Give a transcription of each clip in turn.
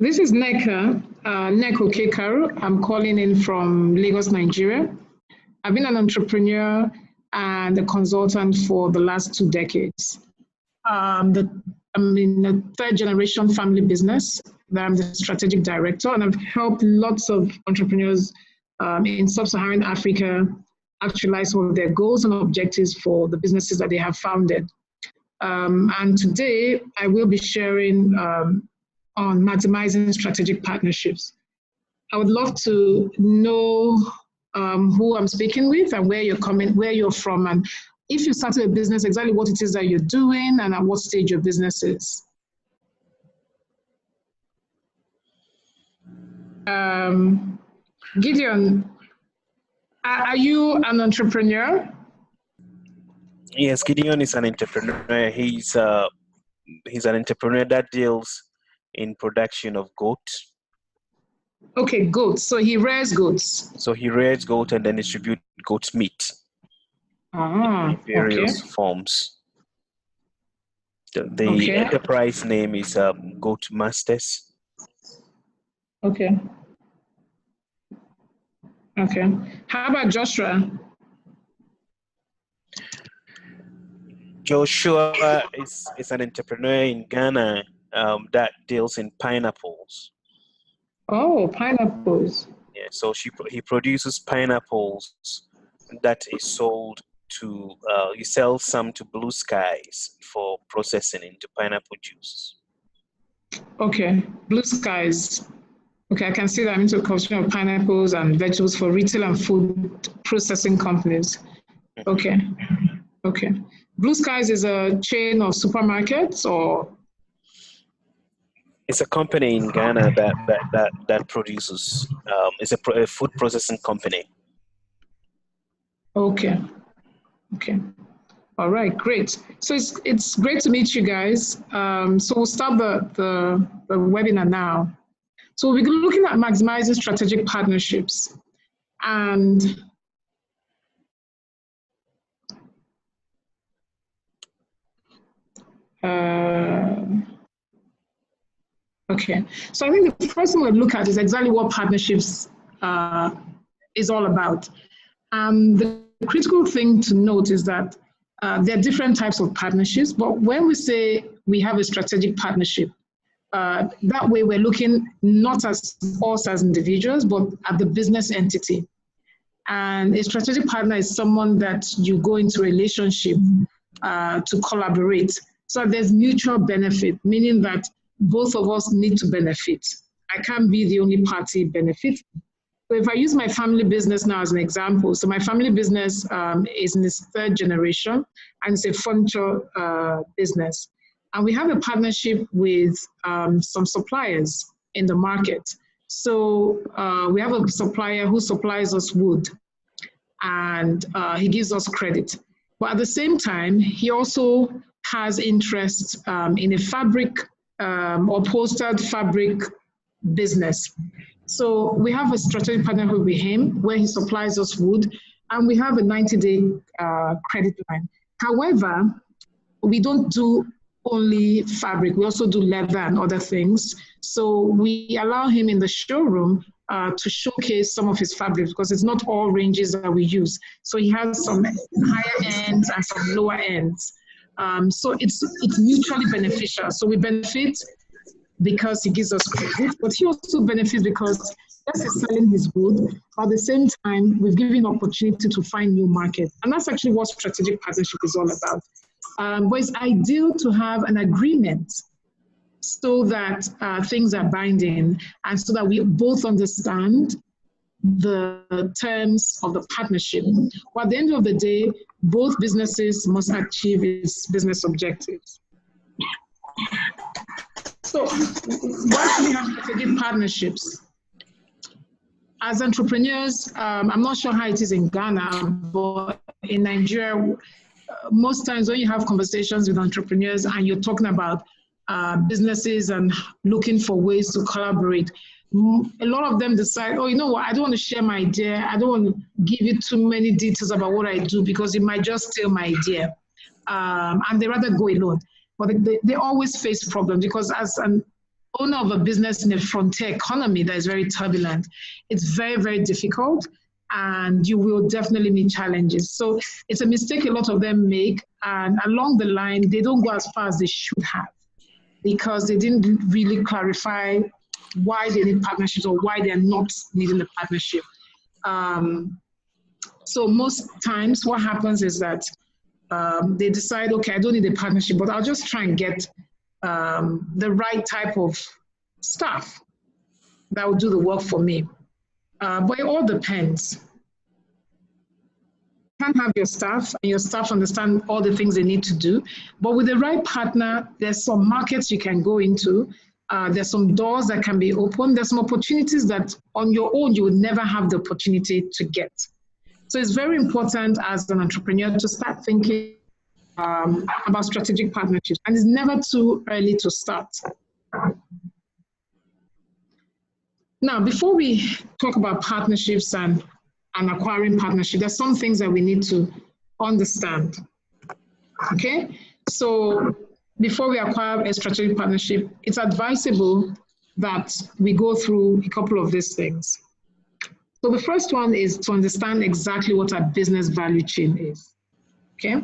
This is Nneka, Okekearu. I'm calling in from Lagos, Nigeria. I've been an entrepreneur and a consultant for the last 2 decades. I'm in a third generation family business. I'm the strategic director, and I've helped lots of entrepreneurs in sub-Saharan Africa actualize some of their goals and objectives for the businesses that they have founded. And today I will be sharing on maximizing strategic partnerships. I would love to know who I'm speaking with and where you're from, and if you started a business, exactly what it is that you're doing and at what stage your business is. Gideon, are you an entrepreneur? Yes, Gideon is an entrepreneur. He's an entrepreneur that deals in production of goats. Okay, goats. So he rears goats. So he rears goat and then distributes goat's meat in various forms. The enterprise name is Goat Masters. Okay. Okay. How about Joshua? Joshua is an entrepreneur in Ghana that deals in pineapples. Oh, pineapples. Yeah, so he produces pineapples that is sold to, he sells some to Blue Skies for processing into pineapple juice. Okay, Blue Skies. Okay, I can see that I'm into a culture of pineapples and vegetables for retail and food processing companies. Okay, okay. Blue Skies is a chain of supermarkets, or? It's a company in Ghana that produces, it's a food processing company. Okay, okay. All right, great. So it's great to meet you guys. So we'll start the webinar now. So we'll be looking at maximizing strategic partnerships. And okay, so I think the first thing we'll look at is exactly what partnerships is all about. The critical thing to note is that there are different types of partnerships, but when we say we have a strategic partnership, that way we're looking not as us as individuals, but at the business entity. And a strategic partner is someone that you go into a relationship to collaborate. So there's mutual benefit, meaning that both of us need to benefit. I can't be the only party benefiting. So if I use my family business now as an example, so my family business is in its third generation, and it's a furniture business. And we have a partnership with some suppliers in the market. So we have a supplier who supplies us wood, and he gives us credit. But at the same time, he also has interest in a fabric or upholstered fabric business. So we have a strategic partnership with him where he supplies us wood, and we have a 90-day credit line. However, we don't do only fabric, we also do leather and other things. So we allow him in the showroom to showcase some of his fabrics, because it's not all ranges that we use. So he has some higher ends and some lower ends. So it's mutually beneficial. So we benefit because he gives us credit, but he also benefits because yes, he's selling his good. At the same time, we've given opportunity to find new markets. And that's actually what strategic partnership is all about. But it's ideal to have an agreement so that things are binding and so that we both understand the terms of the partnership. But at the end of the day, both businesses must achieve its business objectives. So why do we have strategic partnerships? As entrepreneurs, I'm not sure how it is in Ghana, but in Nigeria, most times when you have conversations with entrepreneurs and you're talking about businesses and looking for ways to collaborate, a lot of them decide, oh, you know what, I don't want to share my idea. I don't want to give you too many details about what I do because it might just steal my idea. And they rather go alone. But they always face problems because as an owner of a business in a frontier economy that is very turbulent, it's very, very difficult, and you will definitely meet challenges. So it's a mistake a lot of them make, and along the line, they don't go as far as they should have because they didn't really clarify why they need partnerships or why they're not needing the partnership. So most times what happens is that they decide, okay, I don't need a partnership, but I'll just try and get the right type of staff that will do the work for me. But it all depends. You can't have your staff and your staff understand all the things they need to do. But with the right partner, there's some markets you can go into. There's some doors that can be opened. There's some opportunities that on your own, you would never have the opportunity to get. So it's very important as an entrepreneur to start thinking about strategic partnerships. And it's never too early to start. Now, before we talk about partnerships and acquiring partnership, there's some things that we need to understand. Okay? So before we acquire a strategic partnership, it's advisable that we go through a couple of these things. So the first one is to understand exactly what our business value chain is. Okay?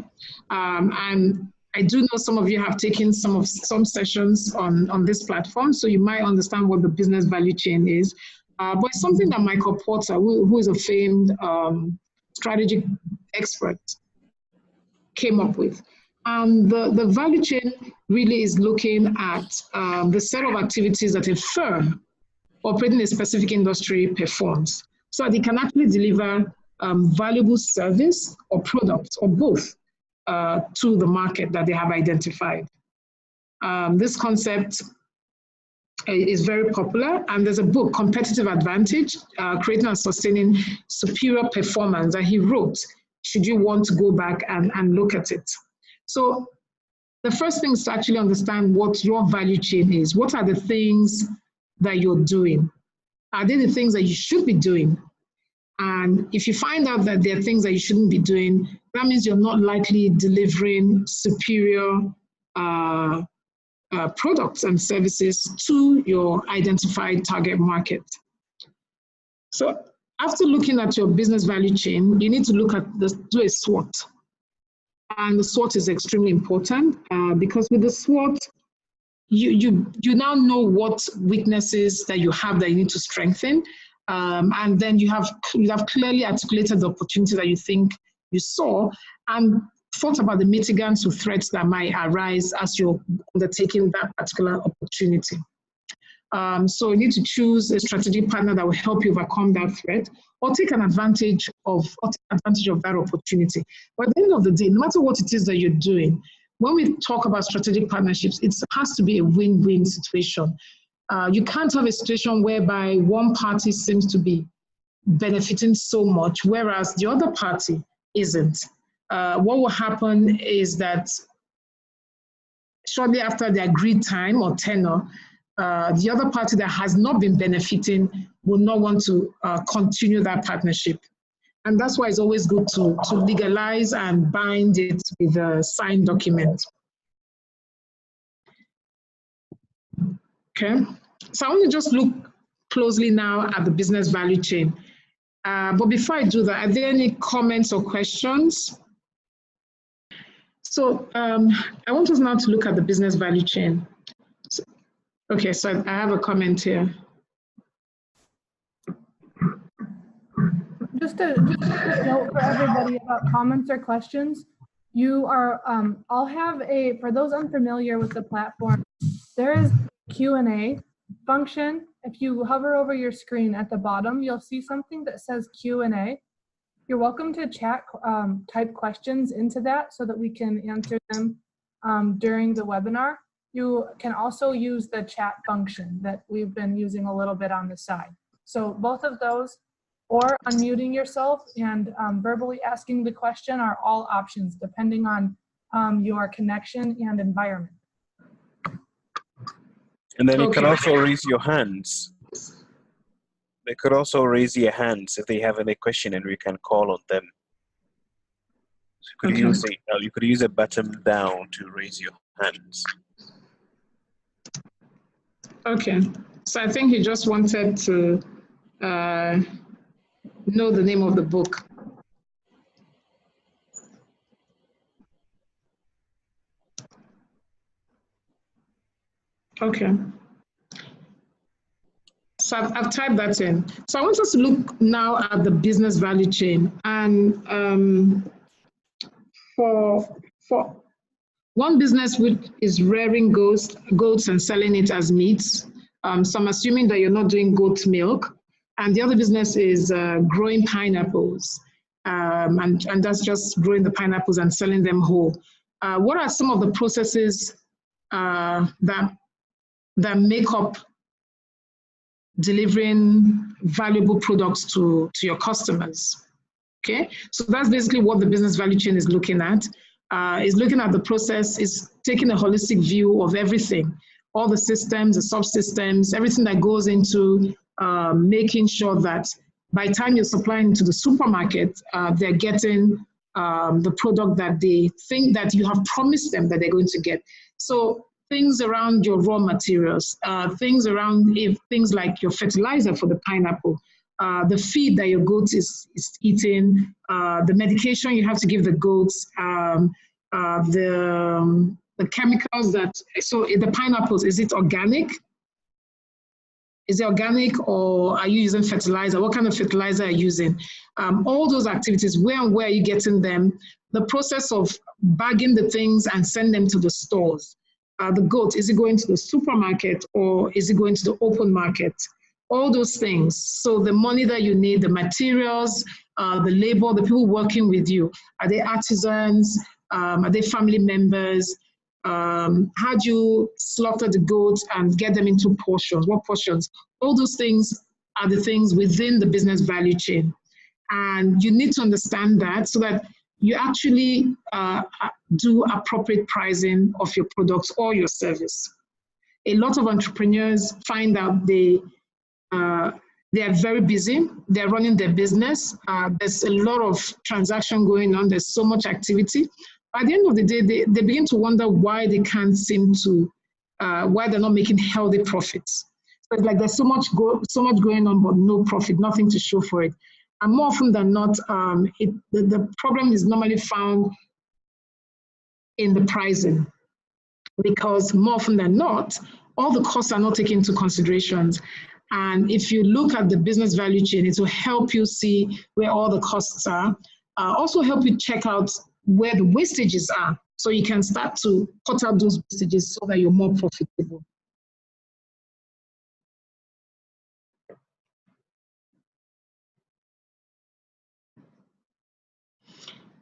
And I do know some of you have taken some sessions on this platform, so you might understand what the business value chain is. But it's something that Michael Porter, who is a famed strategic expert, came up with. The value chain really is looking at the set of activities that a firm operating in a specific industry performs, so that it can actually deliver valuable service or products or both to the market that they have identified. This concept is very popular, and there's a book, Competitive Advantage, Creating and Sustaining Superior Performance, that he wrote, should you want to go back and look at it. So the first thing is to actually understand what your value chain is. What are the things that you're doing? Are they the things that you should be doing? And if you find out that there are things that you shouldn't be doing, that means you're not likely delivering superior products and services to your identified target market. So after looking at your business value chain, you need to look at do a SWOT. And the SWOT is extremely important because with the SWOT, you now know what weaknesses that you have that you need to strengthen. And then you have clearly articulated the opportunity that you think you saw and thought about the mitigants or threats that might arise as you're undertaking that particular opportunity. So you need to choose a strategic partner that will help you overcome that threat or take advantage of that opportunity. But at the end of the day, no matter what it is that you're doing, when we talk about strategic partnerships, it has to be a win-win situation. You can't have a situation whereby one party seems to be benefiting so much, whereas the other party isn't. What will happen is that shortly after the agreed time or tenure, the other party that has not been benefiting will not want to continue that partnership. And that's why it's always good to legalize and bind it with a signed document. Okay, so I want to just look closely now at the business value chain. But before I do that, are there any comments or questions? So I want us now to look at the business value chain. Okay, so I have a comment here. Just a note for everybody about comments or questions. You are, I'll have for those unfamiliar with the platform, there is a Q&A function. If you hover over your screen at the bottom, you'll see something that says Q&A. You're welcome to chat, type questions into that so that we can answer them during the webinar. You can also use the chat function that we've been using a little bit on the side. So both of those, or unmuting yourself and verbally asking the question, are all options depending on your connection and environment. And then you can also raise your hands. They could also raise your hands if they have any question, and we can call on them. So you could use a button down to raise your hands. Okay. So I think he just wanted to know the name of the book. Okay. So I've typed that in. So I want us to look now at the business value chain. And for one business which is rearing goats and selling it as meats, so I'm assuming that you're not doing goat milk. And the other business is growing pineapples. And that's just growing the pineapples and selling them whole. What are some of the processes that make up delivering valuable products to your customers? Okay, so that's basically what the business value chain is looking at. Is looking at the process, is taking a holistic view of everything, all the systems, the subsystems, everything that goes into making sure that by the time you're supplying to the supermarket, they're getting the product that they think that you have promised them that they're going to get. So things around your raw materials, things around things like your fertilizer for the pineapple, the feed that your goat is eating, the medication you have to give the goats, the chemicals that, so the pineapples, is it organic? Is it organic, or are you using fertilizer? What kind of fertilizer are you using? All those activities, where and where are you getting them? The process of bagging the things and send them to the stores. The goat, is it going to the supermarket or is it going to the open market? All those things. So the money that you need, the materials, the labor, the people working with you, are they artisans? Are they family members? How do you slaughter the goats and get them into portions? What portions? All those things are the things within the business value chain. And you need to understand that so that you actually do appropriate pricing of your products or your service. A lot of entrepreneurs find out they are very busy. They're running their business. There's a lot of transaction going on. There's so much activity. At the end of the day, they begin to wonder why they can't seem to, why they're not making healthy profits. So it's like there's so much going on, but no profit, nothing to show for it. And more often than not, the problem is normally found in the pricing, because more often than not, all the costs are not taken into considerations. And if you look at the business value chain, it will help you see where all the costs are. Also help you check out where the wastages are, so you can start to cut out those wastages so that you're more profitable.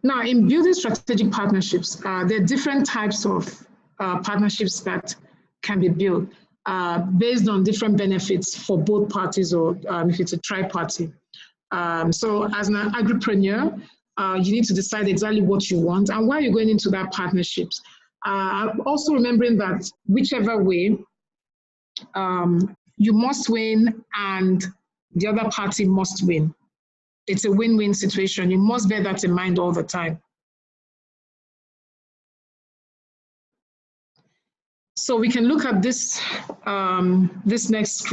Now, in building strategic partnerships, there are different types of partnerships that can be built based on different benefits for both parties, or if it's a tri-party. So as an agripreneur, you need to decide exactly what you want and why you're going into that partnerships. Also remembering that whichever way, you must win and the other party must win. It's a win-win situation. You must bear that in mind all the time. So we can look at this, this next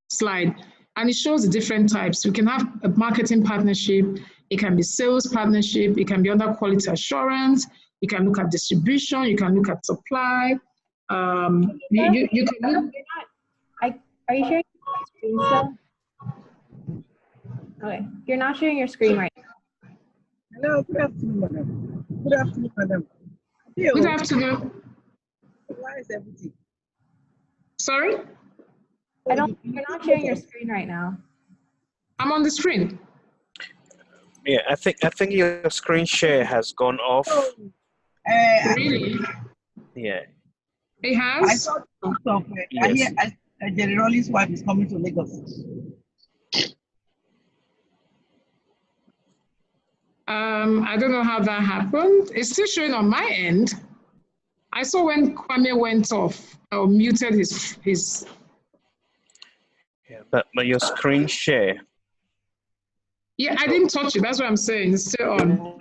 slide, and it shows the different types. We can have a marketing partnership. It can be sales partnership. It can be under quality assurance. You can look at distribution. You can look at supply. You can look. Are you sharing your screen still? Okay, you're not sharing your screen right now. Hello, good afternoon, madam. Good afternoon, madam. Good afternoon. Why is everything? Sorry? You're not sharing your screen right now. I'm on the screen. Yeah, I think your screen share has gone off. Really? Yeah. It has? I saw of Yes. I hear Jerry Rollins' wife is coming to Lagos. I don't know how that happened. It's still showing on my end. I saw when Kwame went off or muted his. Yeah, but your screen share. Yeah, I didn't touch it. That's what I'm saying. It's still on.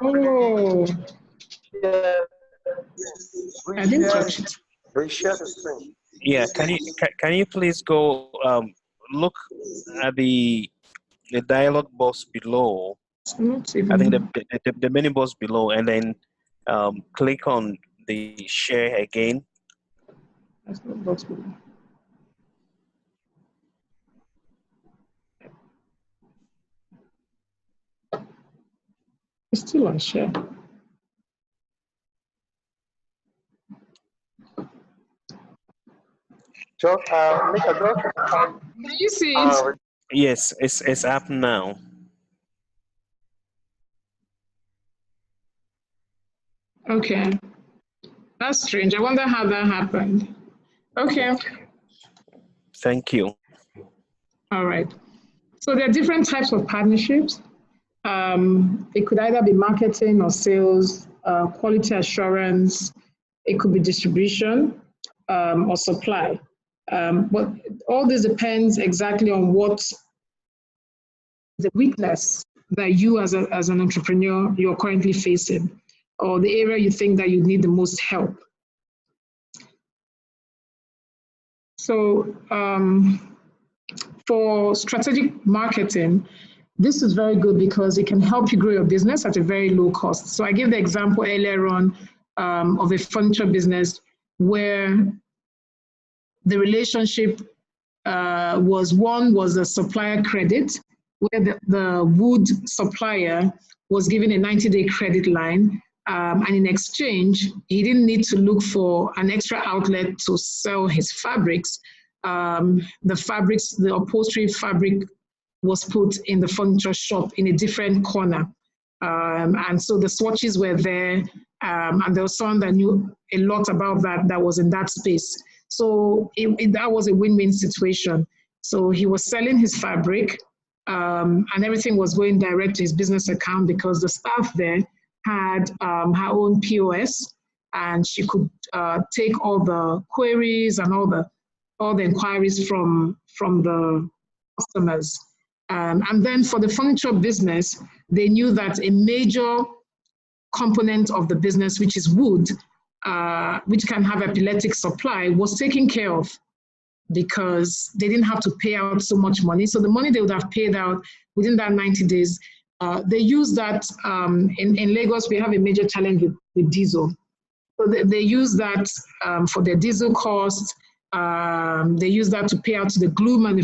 Oh. I didn't touch it. Reshare the screen. Yeah, can you please go look at the dialog box below? Not I think even. the menu box below, and then click on the share again. That's not possible. It's still on share. Can you see it? Yes, it's up now. Okay. That's strange. I wonder how that happened. Okay. Thank you. All right. So there are different types of partnerships. It could either be marketing or sales, quality assurance. It could be distribution or supply. But all this depends exactly on what the weakness that you as an entrepreneur you're currently facing, or the area you think that you need the most help. So for strategic marketing, this is very good because it can help you grow your business at a very low cost. So I gave the example earlier on of a furniture business where the relationship was a supplier credit, where the wood supplier was given a 90-day credit line. And in exchange, he didn't need to look for an extra outlet to sell his fabrics. The upholstery fabric was put in the furniture shop in a different corner. And so the swatches were there, and there was someone that knew a lot about that was in that space. So that was a win-win situation. So he was selling his fabric, and everything was going direct to his business account because the staff there had her own POS, and she could take all the queries and all the inquiries from the customers. And then for the furniture business, they knew that a major component of the business, which is wood, which can have epileptic supply, was taken care of because they didn't have to pay out so much money. So the money they would have paid out within that 90 days, they use that. In Lagos, we have a major challenge with diesel. So they use that for their diesel costs. They use that to pay out to the glue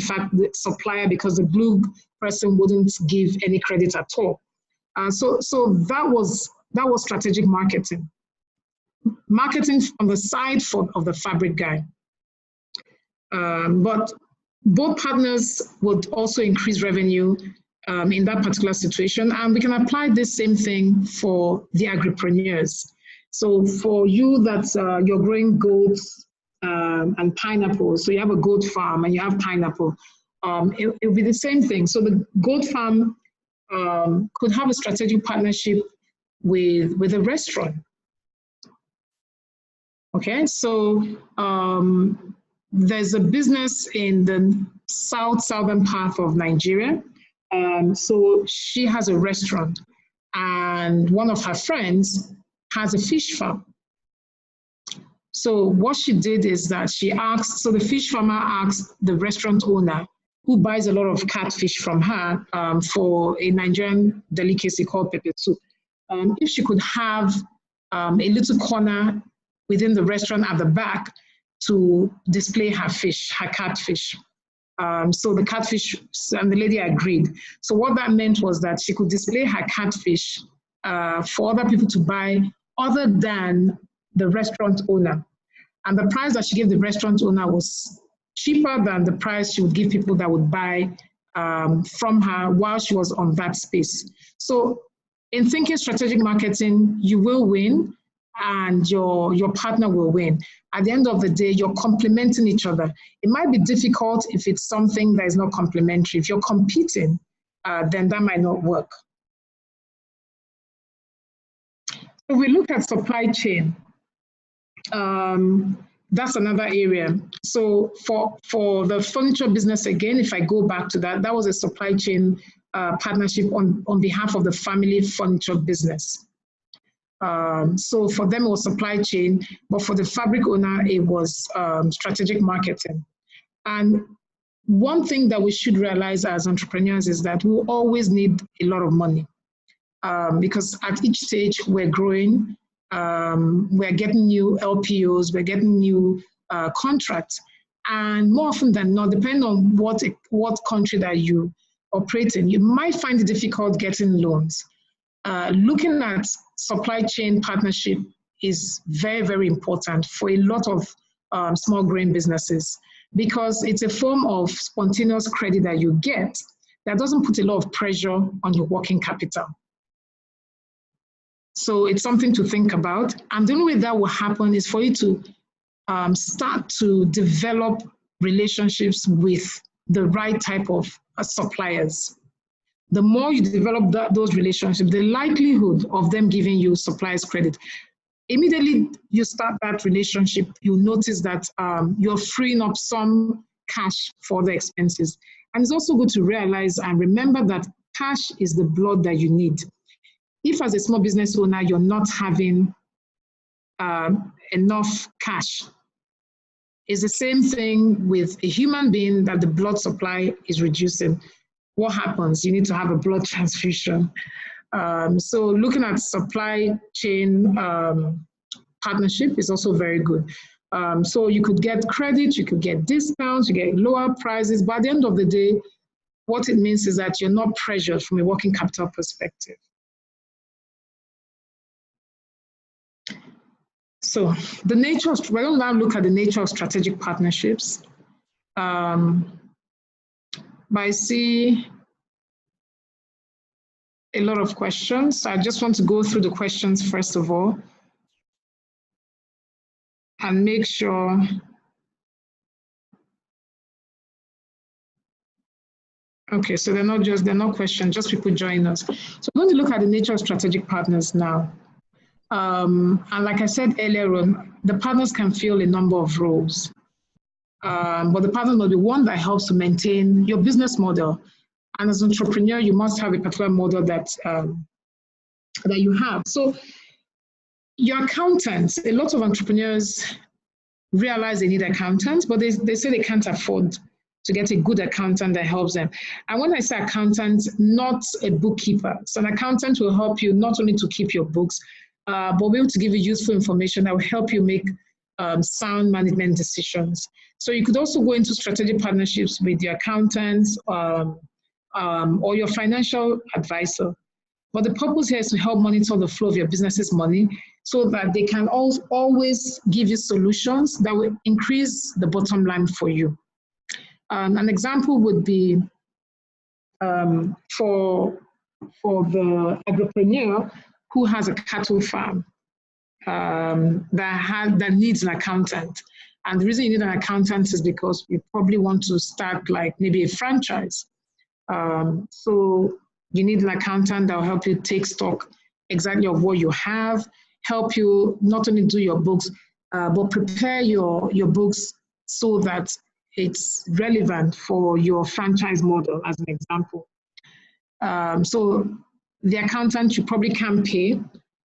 supplier because the glue person wouldn't give any credit at all. So that was strategic marketing. Marketing on the side of the fabric guy. But both partners would also increase revenue in that particular situation. And we can apply this same thing for the agripreneurs. So for you that you're growing goats and pineapples, so you have a goat farm and you have pineapple, it'll be the same thing. So the goat farm could have a strategic partnership with a restaurant. Okay, so there's a business in the southern part of Nigeria. So she has a restaurant, and one of her friends has a fish farm. So what she did is that so the fish farmer asked the restaurant owner, who buys a lot of catfish from her for a Nigerian delicacy called pepper soup, if she could have a little corner within the restaurant at the back to display her catfish. So the catfish, and the lady agreed. So what that meant was that she could display her catfish for other people to buy other than the restaurant owner. And the price that she gave the restaurant owner was cheaper than the price she would give people that would buy from her while she was on that space. So in thinking strategic marketing, you will win and your partner will win. At the end of the day, you're complementing each other. It might be difficult if it's something that is not complementary. If you're competing, then that might not work. If we look at supply chain, that's another area. So for the furniture business, again, if I go back to that, that was a supply chain partnership on behalf of the family furniture business. So for them, it was supply chain, but for the fabric owner, it was strategic marketing. And one thing that we should realize as entrepreneurs is that we always need a lot of money because at each stage we're growing, we're getting new LPOs, we're getting new contracts. And more often than not, depending on what country that you operate in, you might find it difficult getting loans. Looking at supply chain partnership is very, very important for a lot of small grain businesses because it's a form of spontaneous credit that you get that doesn't put a lot of pressure on your working capital. So it's something to think about. And the only way that will happen is for you to start to develop relationships with the right type of suppliers. The more you develop those relationships, the likelihood of them giving you suppliers credit. Immediately you start that relationship, you'll notice that you're freeing up some cash for the expenses. And it's also good to realize and remember that cash is the blood that you need. If as a small business owner, you're not having enough cash, it's the same thing with a human being that the blood supply is reducing. What happens? You need to have a blood transfusion. So looking at supply chain partnership is also very good. So you could get credit, you could get discounts, you get lower prices, but at the end of the day, what it means is that you're not pressured from a working capital perspective. So the nature of, we're going to now look at the nature of strategic partnerships. But I see a lot of questions. I just want to go through the questions first of all and make sure okay, so they're not questions, just people join us. So we're going to look at the nature of strategic partners now. And like I said earlier on, the partners can fill a number of roles. But the partner will be one that helps to maintain your business model. And as an entrepreneur, you must have a particular model that you have. So your accountants, a lot of entrepreneurs realize they need accountants, but they say they can't afford to get a good accountant that helps them. And when I say accountant, not a bookkeeper. So an accountant will help you not only to keep your books, but be able to give you useful information that will help you make sound management decisions. So you could also go into strategic partnerships with your accountants or your financial advisor. But the purpose here is to help monitor the flow of your business's money so that they can always give you solutions that will increase the bottom line for you. An example would be for the agripreneur who has a cattle farm that needs an accountant. And the reason you need an accountant is because you probably want to start like maybe a franchise. So you need an accountant that will help you take stock exactly of what you have, help you not only do your books, but prepare your books so that it's relevant for your franchise model, as an example. So the accountant you probably can't pay,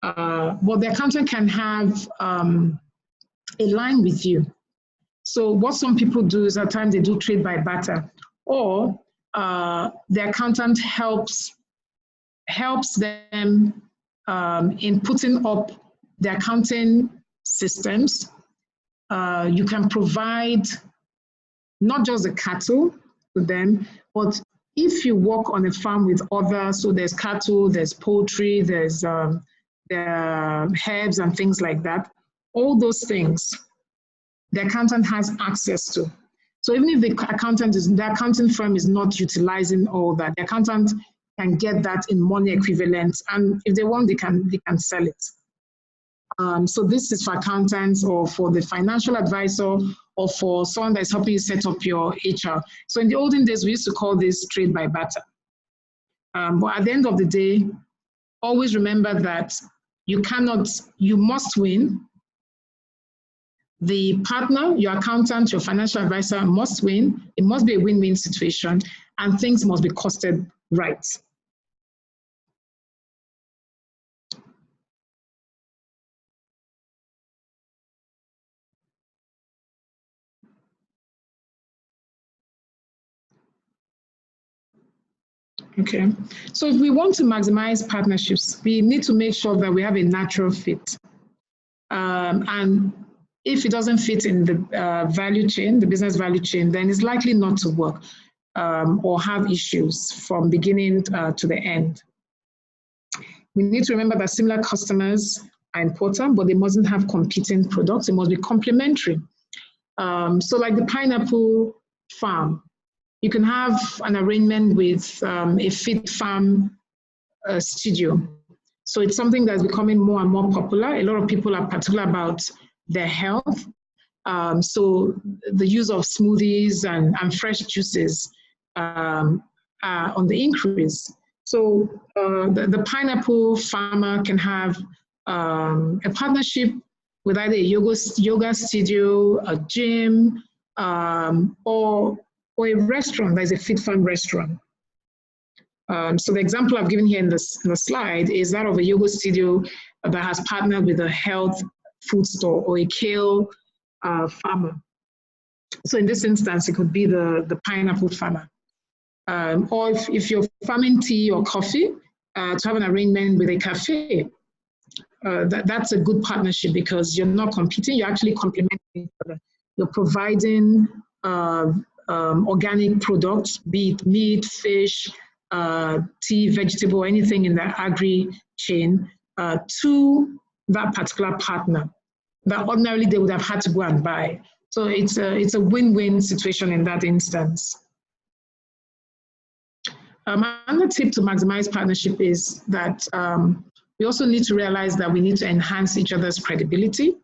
but the accountant can have a line with you. So what some people do is at times they do trade by barter, or the accountant helps them in putting up the accounting systems. You can provide not just the cattle to them, but if you work on a farm with others, so there's cattle, there's poultry, there's herbs and things like that, all those things the accountant has access to. So even if the accounting firm is not utilizing all that, the accountant can get that in money equivalent, and if they want, they can sell it. So this is for accountants or for the financial advisor or for someone that's helping you set up your HR. So in the olden days, we used to call this trade by barter. But at the end of the day, always remember that you must win. The partner, your accountant, your financial advisor must win. It must be a win-win situation, and things must be costed right. Okay, so if we want to maximize partnerships, we need to make sure that we have a natural fit. And if it doesn't fit in the value chain, the business value chain, then it's likely not to work or have issues from beginning to the end. We need to remember that similar customers are important, but they mustn't have competing products. They must be complementary. So like the pineapple farm, you can have an arrangement with a fit farm studio. So it's something that's becoming more and more popular. A lot of people are particular about their health. So the use of smoothies and fresh juices are on the increase. So the pineapple farmer can have a partnership with either a yoga studio, a gym, or a restaurant that is a fit farm restaurant. So the example I've given here in the slide is that of a yoga studio that has partnered with a health food store or a kale farmer. So in this instance, it could be the pineapple farmer. Or if you're farming tea or coffee, to have an arrangement with a cafe. That's a good partnership because you're not competing, you're actually complementing each other. You're providing organic products, be it meat, fish, tea, vegetable, anything in the agri chain to that particular partner that ordinarily they would have had to go and buy. So it's a win-win situation in that instance. Another tip to maximize partnership is that we also need to realize that we need to enhance each other's credibility.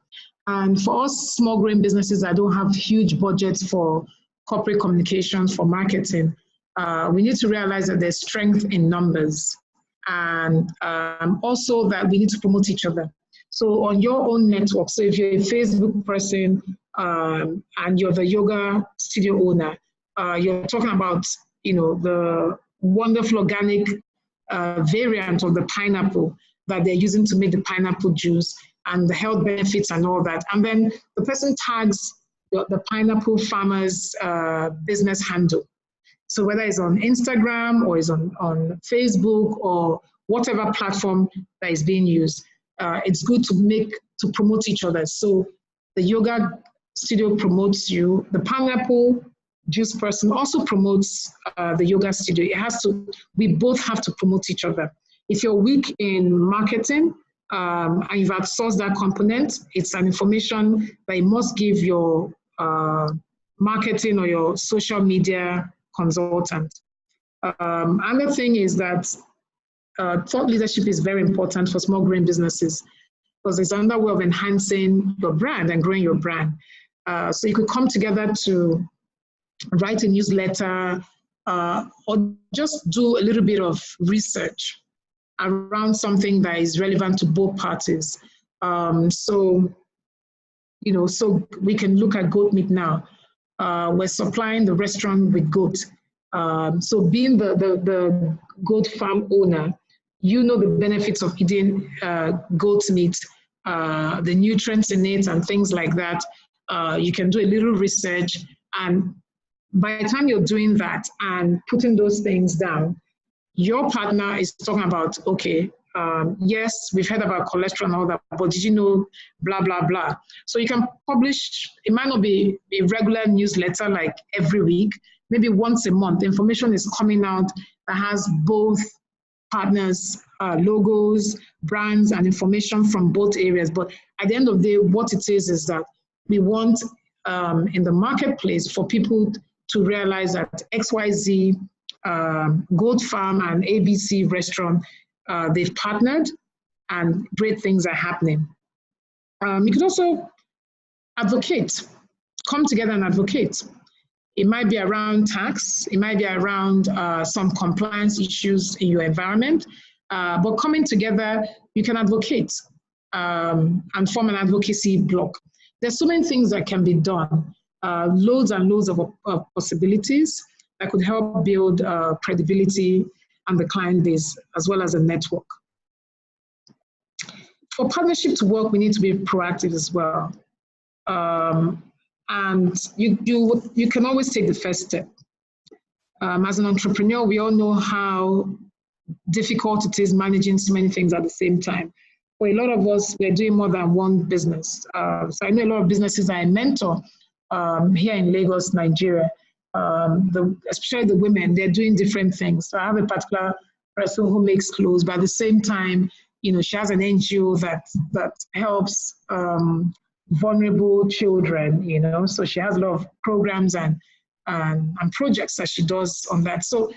And for us small growing businesses that don't have huge budgets for corporate communications, for marketing, we need to realize that there's strength in numbers and also that we need to promote each other. So on your own network, so if you're a Facebook person and you're the yoga studio owner, you're talking about, you know, the wonderful organic variant of the pineapple that they're using to make the pineapple juice and the health benefits and all that. And then the person tags the pineapple farmer's business handle. So whether it's on Instagram or it's on Facebook or whatever platform that is being used, it's good to promote each other. So the yoga studio promotes you, the pineapple juice person also promotes the yoga studio. We both have to promote each other. If you're weak in marketing and you've outsourced that component, it's an information that you must give your marketing or your social media consultant. Another thing is that thought leadership is very important for small growing businesses because it's another way of enhancing your brand and growing your brand. So you could come together to write a newsletter or just do a little bit of research around something that is relevant to both parties. So we can look at goat meat now. We're supplying the restaurant with goat. So being the goat farm owner, you know the benefits of eating goat meat, the nutrients in it and things like that. You can do a little research, and by the time you're doing that and putting those things down, your partner is talking about, okay, yes, we've heard about cholesterol and all that, but did you know blah, blah, blah. So you can publish, it might not be a regular newsletter like every week, maybe once a month, information is coming out that has both partners, logos, brands, and information from both areas. But at the end of the day, what it is that we want in the marketplace for people to realize that XYZ Goat Farm and ABC Restaurant, they've partnered and great things are happening. You could also advocate, come together and advocate. It might be around tax, it might be around some compliance issues in your environment, but coming together, you can advocate and form an advocacy block. There's so many things that can be done, loads and loads of possibilities that could help build credibility and the client base, as well as a network. For partnership to work, we need to be proactive as well. And you can always take the first step. As an entrepreneur, we all know how difficult it is managing so many things at the same time. For a lot of us, we're doing more than one business. So I know a lot of businesses I mentor here in Lagos, Nigeria, especially the women, they're doing different things. So I have a particular person who makes clothes, but at the same time, she has an NGO that helps vulnerable children, so she has a lot of programs and projects that she does on that. So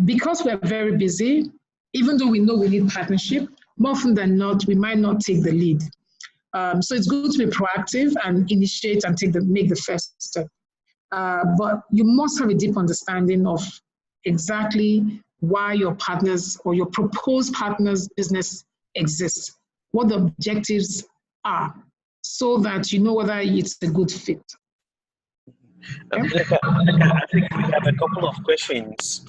because we're very busy, even though we know we need partnership, more often than not, we might not take the lead. So it's good to be proactive and initiate and make the first step. But you must have a deep understanding of exactly why your partners or your proposed partner's business exists, what the objectives are, so that you know whether it's a good fit. Nneka, I think we have a couple of questions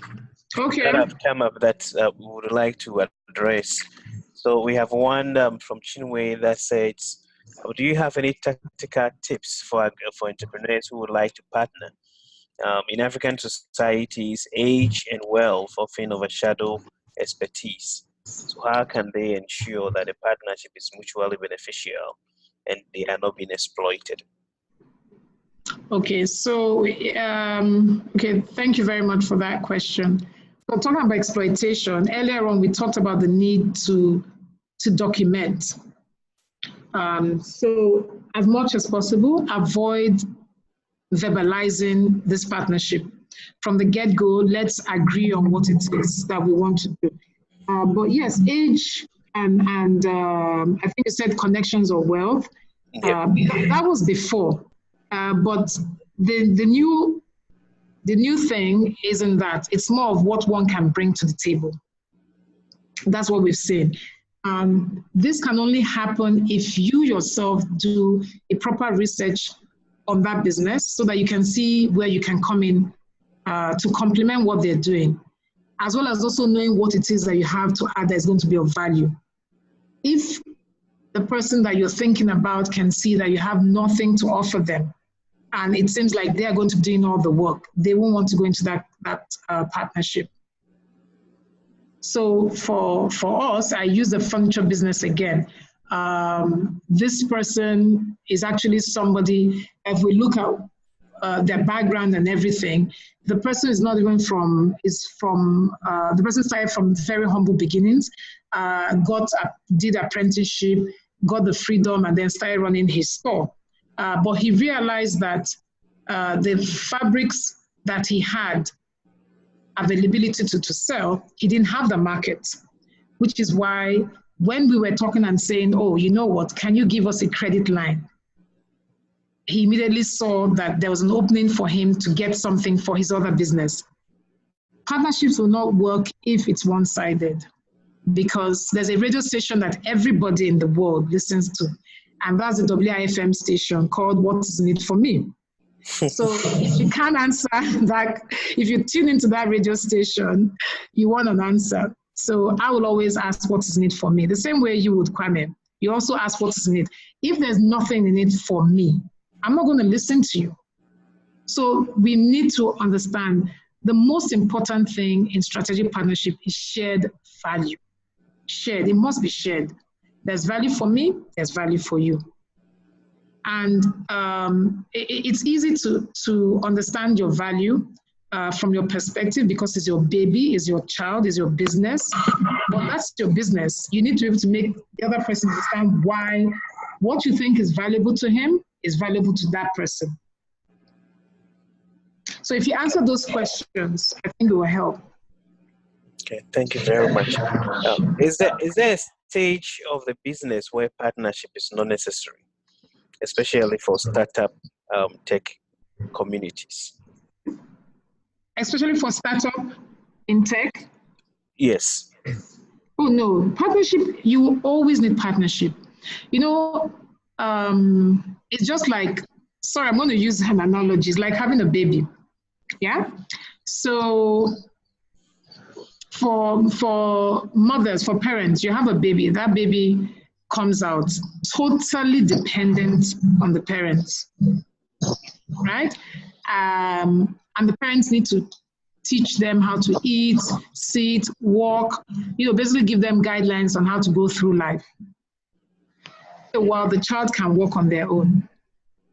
that have come up that we would like to address. So we have one from Chinwe that says, do you have any tactical tips for entrepreneurs who would like to partner? In African societies, age and wealth often overshadow expertise. So how can they ensure that the partnership is mutually beneficial and they are not being exploited? Okay, so thank you very much for that question. So talking about exploitation, earlier on we talked about the need to document. So as much as possible, avoid verbalizing this partnership. From the get-go, let's agree on what it is that we want to do. But yes, age and I think you said connections or wealth, that was before. But the new thing isn't that. It's more of what one can bring to the table. That's what we've seen. This can only happen if you yourself do a proper research on that business so that you can see where you can come in to complement what they're doing, as well as also knowing what it is that you have to add that is going to be of value. If the person that you're thinking about can see that you have nothing to offer them, and it seems like they are going to be doing all the work, they won't want to go into that partnership. So for us, I use the furniture business again. This person is actually somebody, if we look at their background and everything, the person is not even the person started from very humble beginnings, did apprenticeship, got the freedom, and then started running his store. But he realized that the fabrics that he had availability to sell, he didn't have the market, which is why when we were talking and saying, oh, you know what, can you give us a credit line? He immediately saw that there was an opening for him to get something for his other business. Partnerships will not work if it's one-sided, because there's a radio station that everybody in the world listens to, and that's the WIFM station called What Is In It For Me. So if you can't answer that, if you tune into that radio station, you want an answer. So I will always ask what is in it for me. The same way you would, Kwame. You also ask what is in it. If there's nothing in it for me, I'm not going to listen to you. So we need to understand the most important thing in strategic partnership is shared value. Shared, it must be shared. There's value for me, there's value for you. And it's easy to understand your value from your perspective because it's your baby, it's your child, it's your business. But that's your business. You need to be able to make the other person understand why what you think is valuable to him is valuable to that person. So if you answer those questions, I think it will help. Okay, thank you very much. Is there a stage of the business where partnership is not necessary, especially for startup tech communities? Especially for startup in tech? Yes. Oh no, partnership, you always need partnership. You know, it's just like, sorry, I'm going to use an analogy. It's like having a baby, yeah? So for mothers, for parents, you have a baby, that baby comes out totally dependent on the parents, right? And the parents need to teach them how to eat, sit, walk, basically give them guidelines on how to go through life. While the child can walk on their own,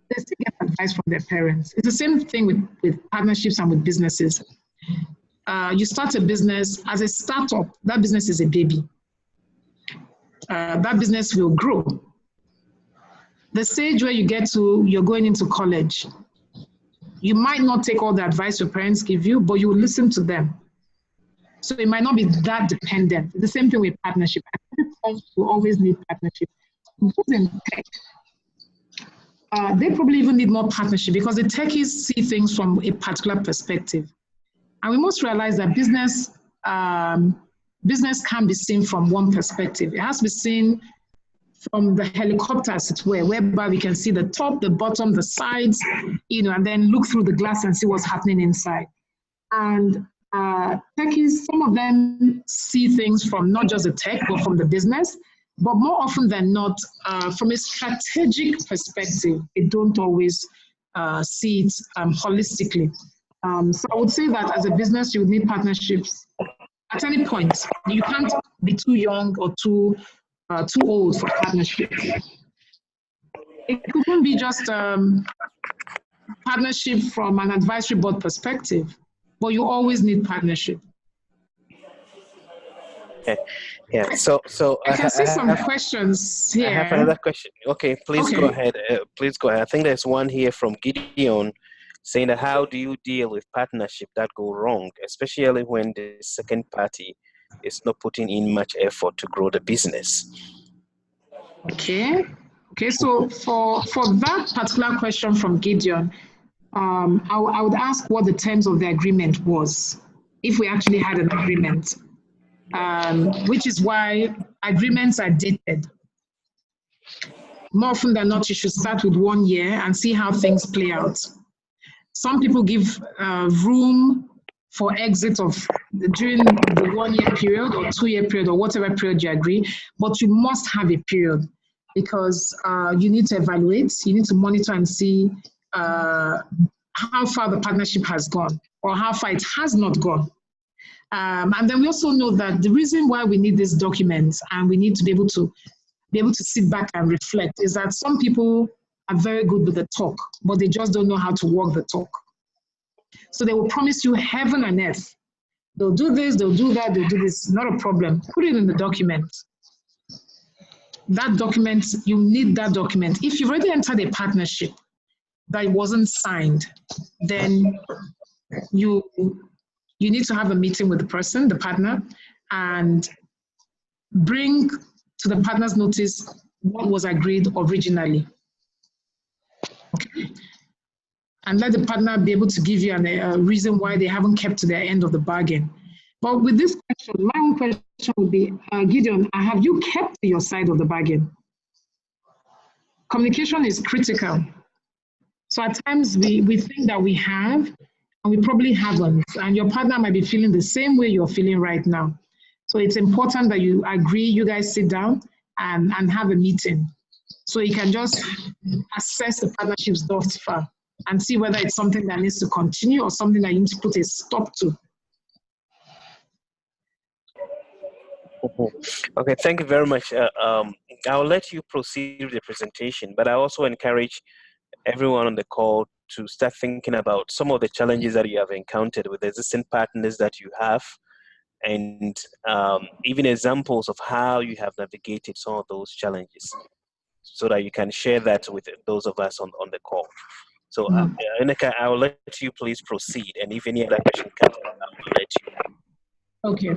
they still get advice from their parents. It's the same thing with partnerships and with businesses. You start a business as a startup, that business is a baby. That business will grow. The stage where you get to, you're going into college, you might not take all the advice your parents give you, but you will listen to them. So it might not be that dependent. The same thing with partnership. You always need partnership. In tech, they probably even need more partnership because the techies see things from a particular perspective. And we must realize that business can't be seen from one perspective. It has to be seen from the helicopter, as it were, whereby we can see the top, the bottom, the sides, and then look through the glass and see what's happening inside. And techies, some of them see things from not just the tech, but from the business. But more often than not, from a strategic perspective, they don't always see it holistically. So I would say that as a business, you would need partnerships at any point. You can't be too young or too old for partnerships. It couldn't be just partnership from an advisory board perspective, but you always need partnership. Okay. Yeah. So I can see some questions here. I have another question. Okay, please go ahead. Please go ahead. I think there's one here from Gideon saying that how do you deal with partnership that go wrong, especially when the second party is not putting in much effort to grow the business? Okay. So for that particular question from Gideon, I would ask what the terms of the agreement was, if we actually had an agreement. Which is why agreements are dated. More often than not, you should start with 1 year and see how things play out. Some people give room for exit during the 1 year period or 2 year period or whatever period you agree, but you must have a period because you need to evaluate, you need to monitor and see how far the partnership has gone or how far it has not gone. And then we also know that the reason why we need these documents and we need to be able to sit back and reflect is that some people are very good with the talk, but they just don't know how to walk the talk. So they will promise you heaven and earth. They'll do this, they'll do that, they'll do this, not a problem. Put it in the document. That document, you need that document. If you've already entered a partnership that wasn't signed, then you need to have a meeting with the person, the partner, and bring to the partner's notice what was agreed originally. Okay. And let the partner be able to give you a reason why they haven't kept to their end of the bargain. But with this question, my own question would be, Gideon, have you kept your side of the bargain? Communication is critical. So at times we think that we have, and we probably haven't. And your partner might be feeling the same way you're feeling right now. So it's important that you agree, you guys sit down and have a meeting. So you can just assess the partnership's thus far and see whether it's something that needs to continue or something that you need to put a stop to. Okay, thank you very much. I'll let you proceed with the presentation, but I also encourage everyone on the call to start thinking about some of the challenges that you have encountered with existing partners that you have, and even examples of how you have navigated some of those challenges so that you can share that with those of us on the call. So, Nneka, I will let you please proceed, and if any other question comes up, I will let you. Okay.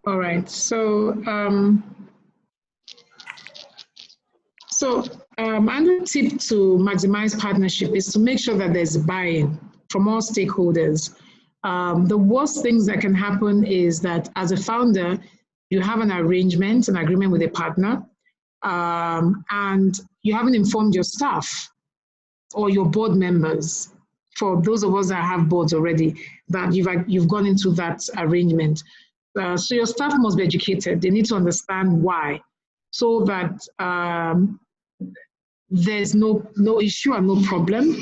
All right. So, another tip to maximize partnership is to make sure that there's buy-in from all stakeholders. The worst things that can happen is that as a founder, you have an arrangement, an agreement with a partner, and you haven't informed your staff or your board members. For those of us that have boards already, that you've gone into that arrangement. So your staff must be educated. They need to understand why, so that there's no issue and no problem.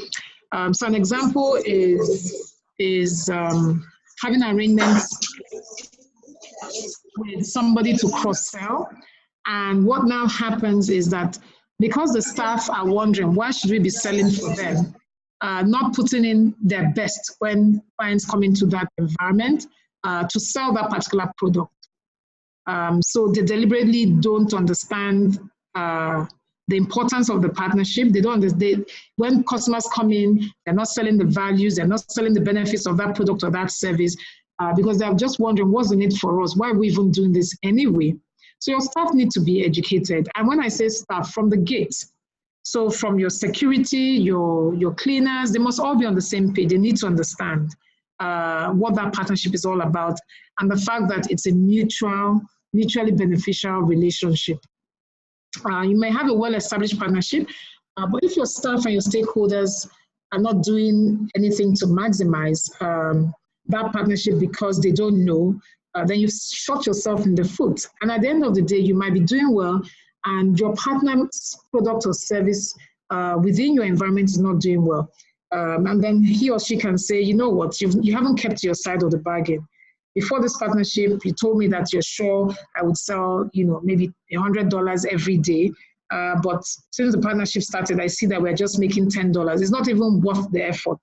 So an example is having arrangements with somebody to cross-sell. And what now happens is that because the staff are wondering, why should we be selling for them? Not putting in their best when clients come into that environment to sell that particular product. So they deliberately don't understand the importance of the partnership. They don't understand. When customers come in, they're not selling the values, they're not selling the benefits of that product or that service because they're just wondering, what's the need for us? Why are we even doing this anyway? So your staff need to be educated. And when I say staff, from the gate, so from your security, your cleaners, they must all be on the same page. They need to understand what that partnership is all about and the fact that it's a mutually beneficial relationship. You may have a well-established partnership, but if your staff and your stakeholders are not doing anything to maximize that partnership because they don't know, then you shot yourself in the foot. And at the end of the day, you might be doing well and your partner's product or service within your environment is not doing well. And then he or she can say, you know what, you haven't kept your side of the bargain. Before this partnership, you told me that you're sure I would sell, maybe $100 every day. But since the partnership started, I see that we're just making $10. It's not even worth the effort.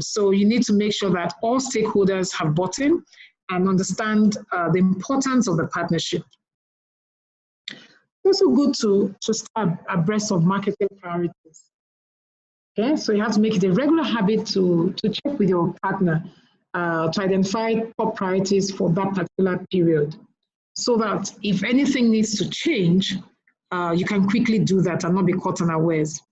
So you need to make sure that all stakeholders have bought in and understand the importance of the partnership. It's also good to stay abreast of marketing priorities. Okay, so you have to make it a regular habit to check with your partner to identify top priorities for that particular period, so that if anything needs to change, you can quickly do that and not be caught unawares.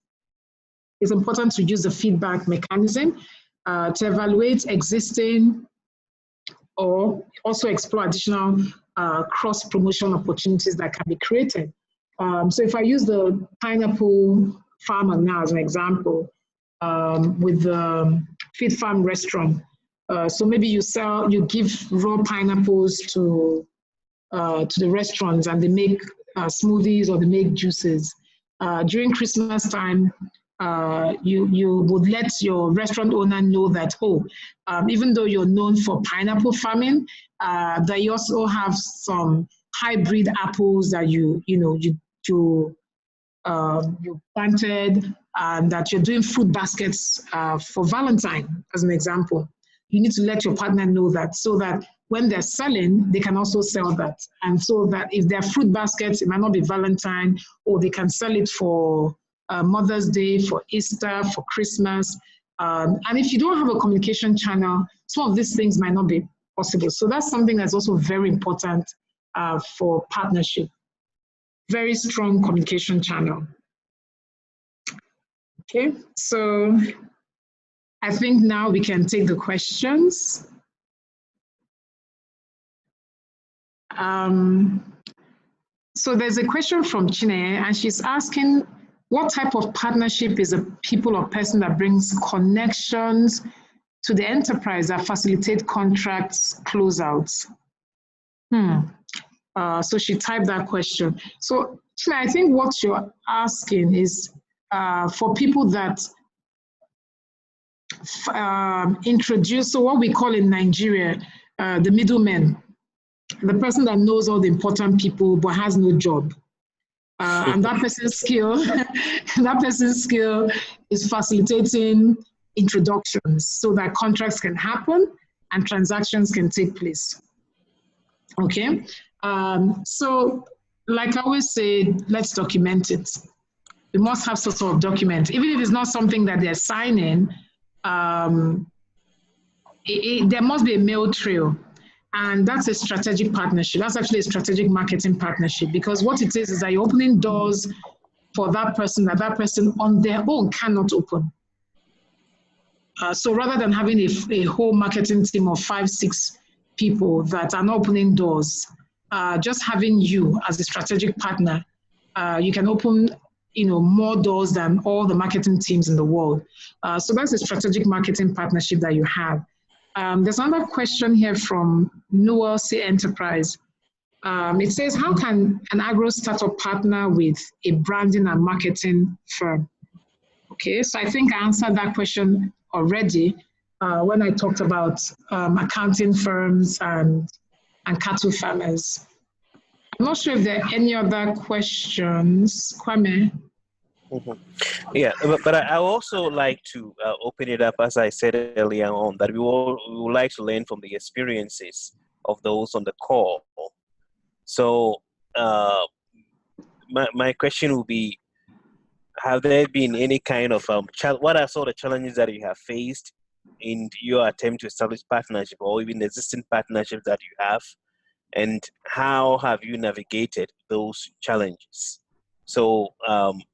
It's important to use the feedback mechanism to evaluate existing or also explore additional cross-promotion opportunities that can be created. So if I use the pineapple farmer now as an example, with the feed farm restaurant, so maybe you give raw pineapples to the restaurants and they make smoothies or they make juices. During Christmas time, you would let your restaurant owner know that, even though you're known for pineapple farming, that you also have some hybrid apples that you planted, and that you're doing fruit baskets for Valentine, as an example. You need to let your partner know that, so that when they're selling, they can also sell that. And so that if they're fruit baskets, it might not be Valentine, or they can sell it for Mother's Day, for Easter, for Christmas. And if you don't have a communication channel, some of these things might not be possible. So that's something that's also very important for partnership. Very strong communication channel. Okay, so I think now we can take the questions. So there's a question from Chine, and she's asking, what type of partnership is a people or person that brings connections to the enterprise that facilitate contracts closeouts? So she typed that question. So Chine, I think what you're asking is for people that introduce, so what we call in Nigeria, the middleman, the person that knows all the important people but has no job. And that person's skill, is facilitating introductions so that contracts can happen and transactions can take place. Okay, so like I always say, let's document it. We must have some sort of document, even if it's not something that they're signing. There must be a mail trail, and that's a strategic partnership. That's actually a strategic marketing partnership, because what it is that you're opening doors for that person on their own cannot open. So rather than having a whole marketing team of 5-6 people that are not opening doors, just having you as a strategic partner, you can open more doors than all the marketing teams in the world. So that's a strategic marketing partnership that you have. There's another question here from Noel C. Enterprise. It says, how can an agro startup partner with a branding and marketing firm? Okay, so I think I answered that question already. when I talked about accounting firms and cattle farmers. I'm not sure if there are any other questions. Kwame? Yeah, but I also like to open it up, as I said earlier on, that we would like to learn from the experiences of those on the call. So my question will be, have there been any kind of, what are some of the challenges that you have faced in your attempt to establish partnership or even existing partnerships that you have? And how have you navigated those challenges? So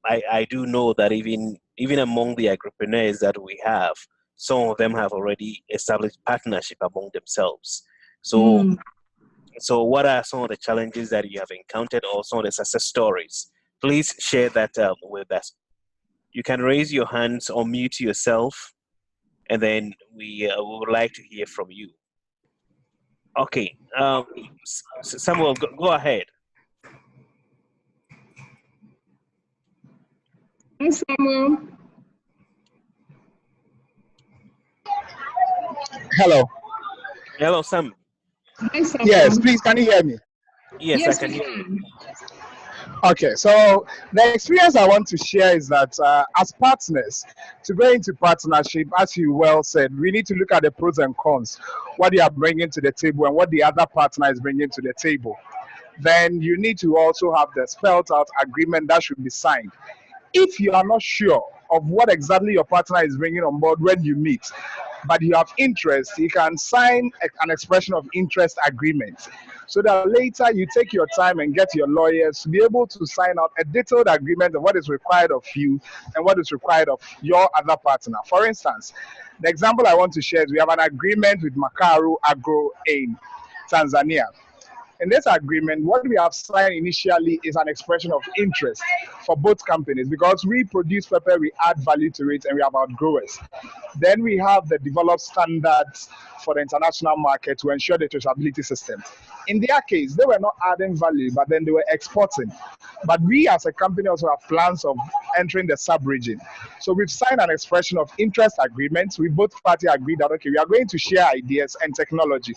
I do know that even among the agripreneurs that we have, some of them have already established partnership among themselves. So so what are some of the challenges that you have encountered or some of the success stories? Please share that with us. You can raise your hands or mute yourself, and then we would like to hear from you. Okay, Samuel, go ahead. Hi, Samuel. Hello. Hello, Sam. Hi, Samuel. Yes, please, can you hear me? Yes, Yes, I can we hear you. can. Okay, so the experience I want to share is that as partners, to go into partnership, as you well said, we need to look at the pros and cons, what you are bringing to the table and what the other partner is bringing to the table. Then you need to also have the spelled out agreement that should be signed. If you are not sure of what exactly your partner is bringing on board when you meet, but you have interest, you can sign an expression of interest agreement, so that later you take your time and get your lawyers to be able to sign out a detailed agreement of what is required of you and what is required of your other partner. For instance, the example I want to share is we have an agreement with Okekearu Agro in Tanzania. In this agreement, what we have signed initially is an expression of interest for both companies, because we produce pepper, we add value to it, and we have our growers. Then we have the developed standards for the international market to ensure the traceability system. In their case, they were not adding value, but then they were exporting. But we as a company also have plans of entering the sub-region. So we've signed an expression of interest agreement. We both parties agreed that, okay, we are going to share ideas and technology.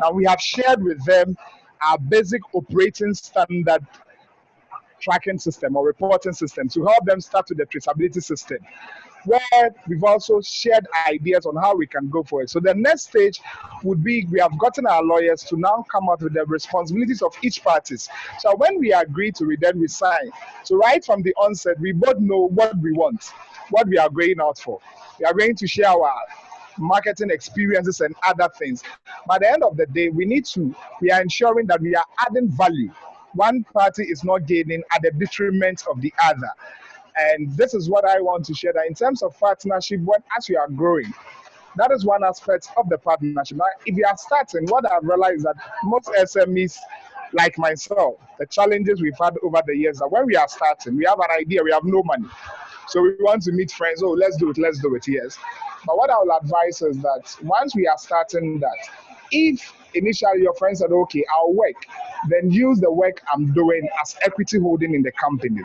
Now we have shared with them our basic operating standard tracking system or reporting system to help them start with the traceability system, where we've also shared ideas on how we can go for it. So the next stage would be, we have gotten our lawyers to now come up with the responsibilities of each party. So when we agree to it, then we sign. So right from the onset, we both know what we want, what we are going out for. We are going to share our marketing experiences and other things. By the end of the day, we are ensuring that we are adding value. One party is not gaining at the detriment of the other. And this is what I want to share, that in terms of partnership, as you are growing, that is one aspect of the partnership. Now, if you are starting, what I've realized is that most SMEs, like myself, the challenges we've had over the years, that when we are starting, we have an idea, we have no money. So we want to meet friends, oh, let's do it, yes. But what I will advise is that once we are starting that, if initially your friend said, okay, I'll work, then use the work I'm doing as equity holding in the company.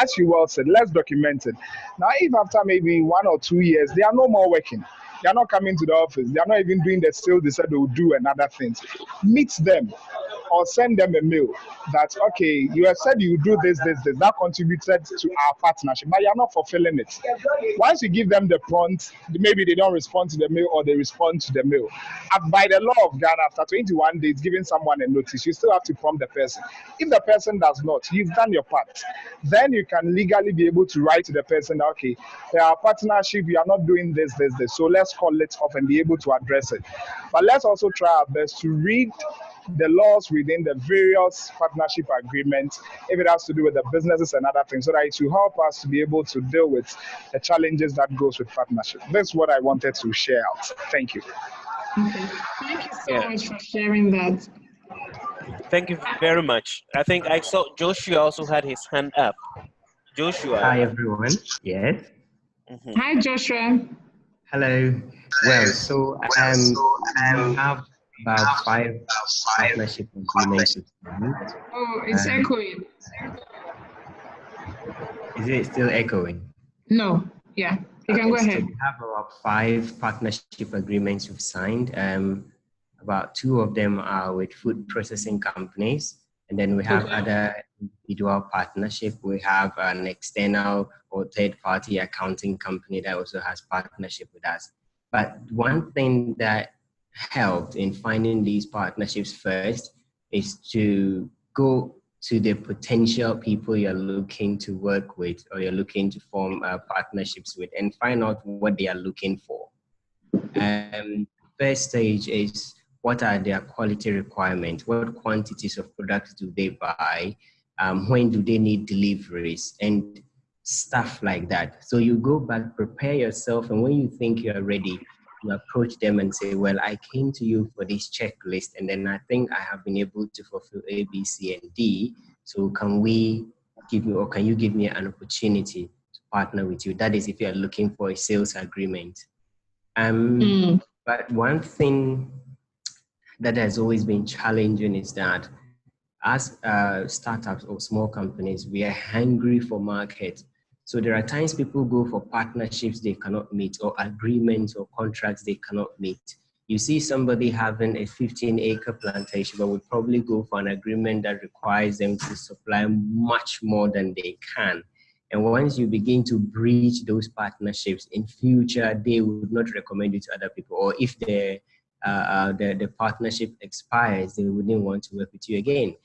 As you well said, let's document it. Now, if after maybe 1 or 2 years, they are no more working, they are not coming to the office, they are not even doing the sales they said they would do and other things, meet them or send them a mail that, okay, you have said you do this, that contributed to our partnership, but you are not fulfilling it. Once you give them the prompt, maybe they don't respond to the mail or they respond to the mail. By the law of Ghana, after 21 days, giving someone a notice, you still have to prompt the person. If the person does not, you've done your part. Then you can legally be able to write to the person, okay, our partnership, we are not doing this, so let's call it off and be able to address it. But let's also try our best to read the laws within the various partnership agreements, if it has to do with the businesses and other things, so that it will help us to be able to deal with the challenges that goes with partnership. That's what I wanted to share out. Thank you. Okay. Thank you so much for sharing that. Thank you very much. I think I saw Joshua also had his hand up. Joshua. Hi, everyone. Yes. Hi, Joshua. Hello. Well, so we have about 5 partnership agreements. Oh, it's echoing. Is it still echoing? No. Yeah. You can go So ahead. we have about 5 partnership agreements we've signed. About 2 of them are with food processing companies. And then we have other individual partnership. We have an external or third-party accounting company that also has partnership with us. But one thing that helped in finding these partnerships first is to go to the potential people you're looking to work with or you're looking to form partnerships with and find out what they are looking for. First stage is what are their quality requirements? What quantities of products do they buy? When do they need deliveries? And stuff like that. So you go back, prepare yourself, and when you think you're ready, you approach them and say, well, I came to you for this checklist, and then I think I have been able to fulfill A, B, C, and D. So can you give me an opportunity to partner with you? That is if you're looking for a sales agreement. But one thing that has always been challenging is that as startups or small companies, we are hungry for market. So there are times people go for partnerships they cannot meet or agreements or contracts they cannot meet. You see somebody having a 15-acre plantation, but would probably go for an agreement that requires them to supply much more than they can. And once you begin to breach those partnerships in future, they would not recommend you to other people. Or if the partnership expires, they wouldn't want to work with you again.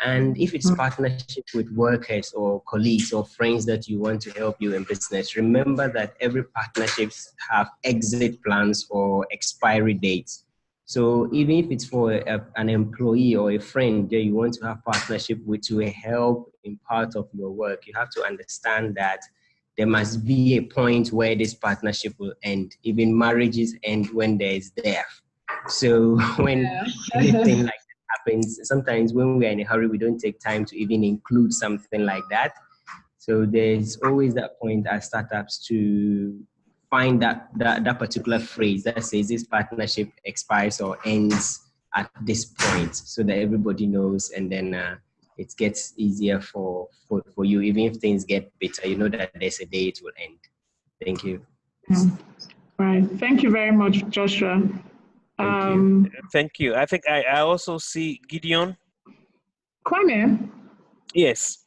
And if it's partnership with workers or colleagues or friends that you want to help you in business, remember that every partnerships have exit plans or expiry dates. So even if it's for an employee or a friend that you want to have partnership with to help in part of your work, you have to understand that there must be a point where this partnership will end. Even marriages end when there is death. So when anything like that happens, sometimes when we are in a hurry, we don't take time to even include something like that. So there's always that point as startups to find that particular phrase that says this partnership expires or ends at this point so that everybody knows, and then it gets easier for you. Even if things get bitter, you know that there's a day it will end. Thank you. Right. Thank you very much, Joshua. Thank you. I think I also see Gideon. Kwame? Yes.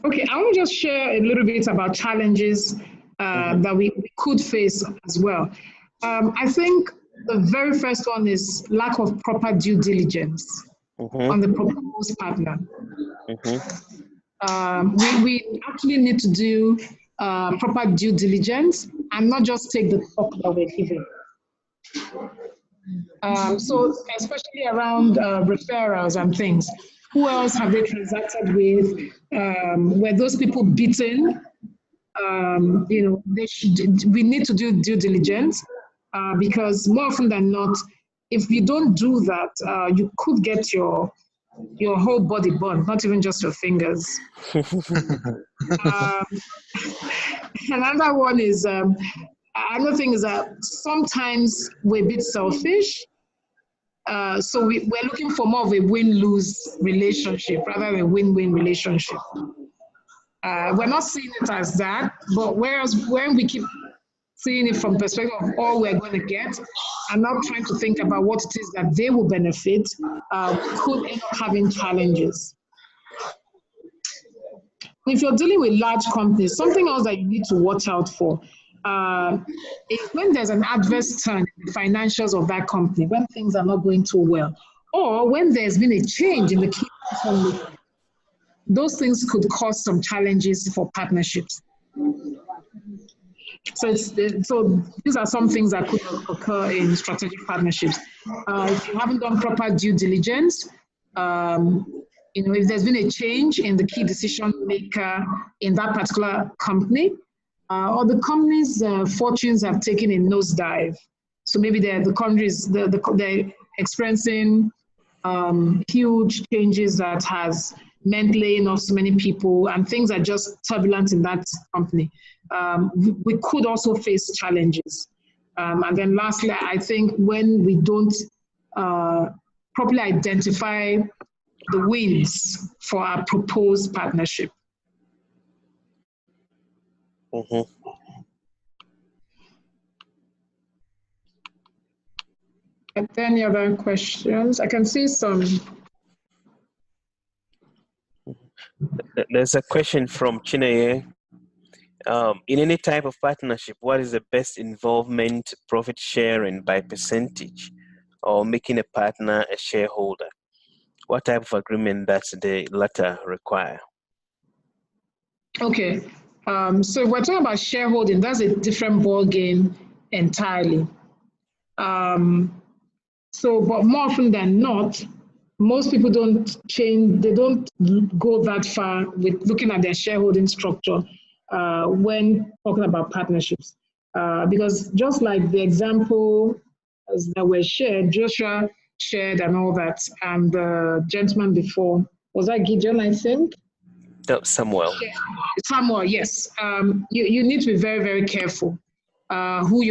Okay, I want to just share a little bit about challenges that we could face as well. I think the very first one is lack of proper due diligence on the proposed partner. We actually need to do proper due diligence and not just take the talk that we're given. So especially around referrals and things. Who else have they transacted with? Were those people beaten? We need to do due diligence because more often than not, if you don't do that, you could get your whole body burned, not even just your fingers. Another one is, another thing is that sometimes we're a bit selfish. So we're looking for more of a win-lose relationship rather than a win-win relationship. We're not seeing it as that, but whereas when we keep seeing it from the perspective of all we're going to get and not trying to think about what it is that they will benefit, could end up having challenges. If you're dealing with large companies, something else that you need to watch out for is when there's an adverse turn in the financials of that company, when things are not going too well, or when there's been a change in the key person. Those things could cause some challenges for partnerships. So these are some things that could occur in strategic partnerships. If you haven't done proper due diligence, if there's been a change in the key decision maker in that particular company, or the company's fortunes have taken a nosedive. So maybe they're experiencing huge changes that has meant laying off so many people, and things are just turbulent in that company. We could also face challenges. And then lastly, I think when we don't properly identify the wins for our proposed partnership. Are there any other questions? I can see some. There's a question from Chineye. In any type of partnership, what is the best involvement, profit sharing by percentage, or making a partner a shareholder? What type of agreement does the latter require? Okay, so we're talking about shareholding. That's a different ball game entirely. But more often than not, most people don't change, they don't go that far with looking at their shareholding structure when talking about partnerships. Because just like the example that were shared, Joshua shared and all that, and the gentleman before, was that Gideon, I think? Samuel. Samuel, yes. You need to be very, very careful who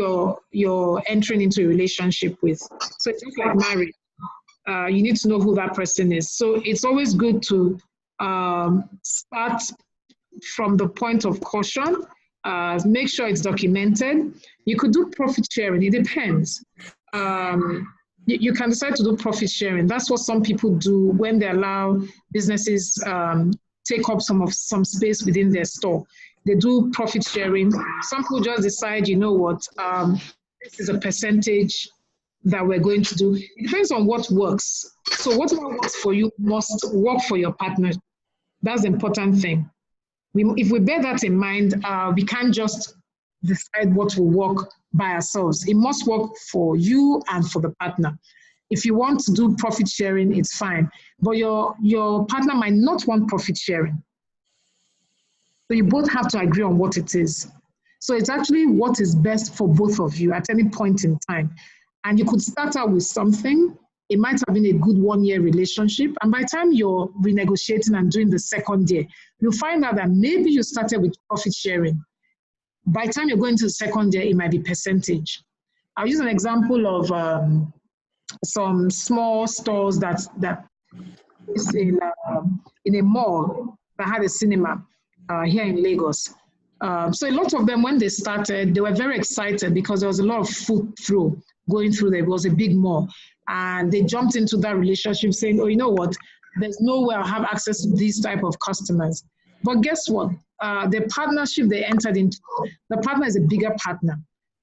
you're entering into a relationship with. So it's just like marriage. You need to know who that person is. So it's always good to start from the point of caution. Make sure it's documented. You could do profit sharing. It depends. You can decide to do profit sharing. That's what some people do when they allow businesses take up some space within their store. They do profit sharing. Some people just decide, you know what, this is a percentage that we're going to do. It depends on what works. So whatever works for you must work for your partner. That's the important thing. If we bear that in mind, we can't just decide what will work by ourselves. It must work for you and for the partner. If you want to do profit sharing, it's fine. But your partner might not want profit sharing. So you both have to agree on what it is. So it's actually what is best for both of you at any point in time. And you could start out with something. It might have been a good 1-year relationship. And by the time you're renegotiating and doing the second year, you'll find out that maybe you started with profit sharing. By the time you're going to the second year, it might be percentage. I'll use an example of some small stores that is in a mall that had a cinema here in Lagos. So a lot of them, when they started, they were very excited because there was a lot of foot through going through there. It was a big mall. And they jumped into that relationship saying, oh, you know what? There's no way I'll have access to these type of customers. But guess what? The partnership they entered into, the partner is a bigger partner.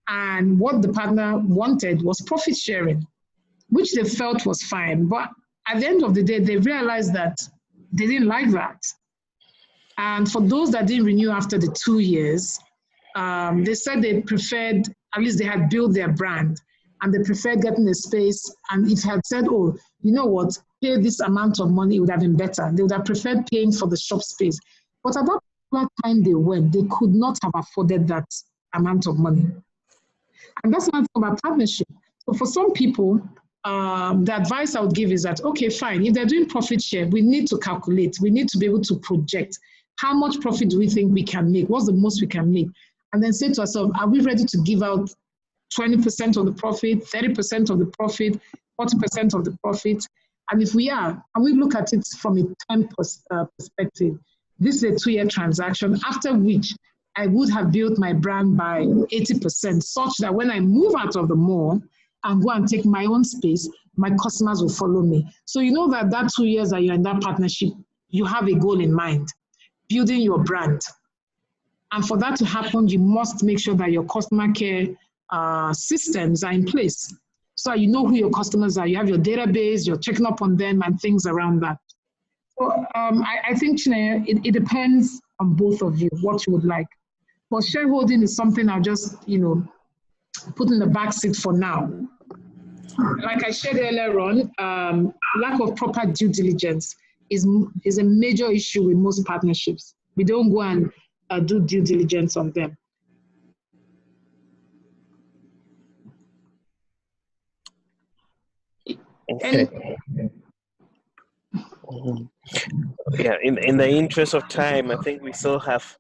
And what the partner wanted was profit sharing, which they felt was fine. But at the end of the day, they realized that they didn't like that. And for those that didn't renew after the 2 years, they said they preferred, at least they had built their brand, and they preferred getting a space. And if they had said, oh, you know what, pay this amount of money, it would have been better. They would have preferred paying for the shop space. But at that time they went, they could not have afforded that amount of money. And that's not about partnership. So for some people, the advice I would give is that, okay, fine, if they're doing profit share, we need to calculate, we need to be able to project how much profit do we think we can make, what's the most we can make, and then say to ourselves, are we ready to give out 20% of the profit, 30% of the profit, 40% of the profit? And if we are, and we look at it from a time perspective, this is a 2-year transaction, after which I would have built my brand by 80%, such that when I move out of the mall and go and take my own space, my customers will follow me. So you know that 2 years that you're in that partnership, you have a goal in mind, building your brand. And for that to happen, you must make sure that your customer care systems are in place. So you know who your customers are, you have your database, you're checking up on them and things around that. So I think, Chineye, it depends on both of you, what you would like. But shareholding is something I'll just, put in the back seat for now. Like I shared earlier on, lack of proper due diligence is a major issue with most partnerships. We don't go and do due diligence on them. Okay. Yeah, in the interest of time, I think we still have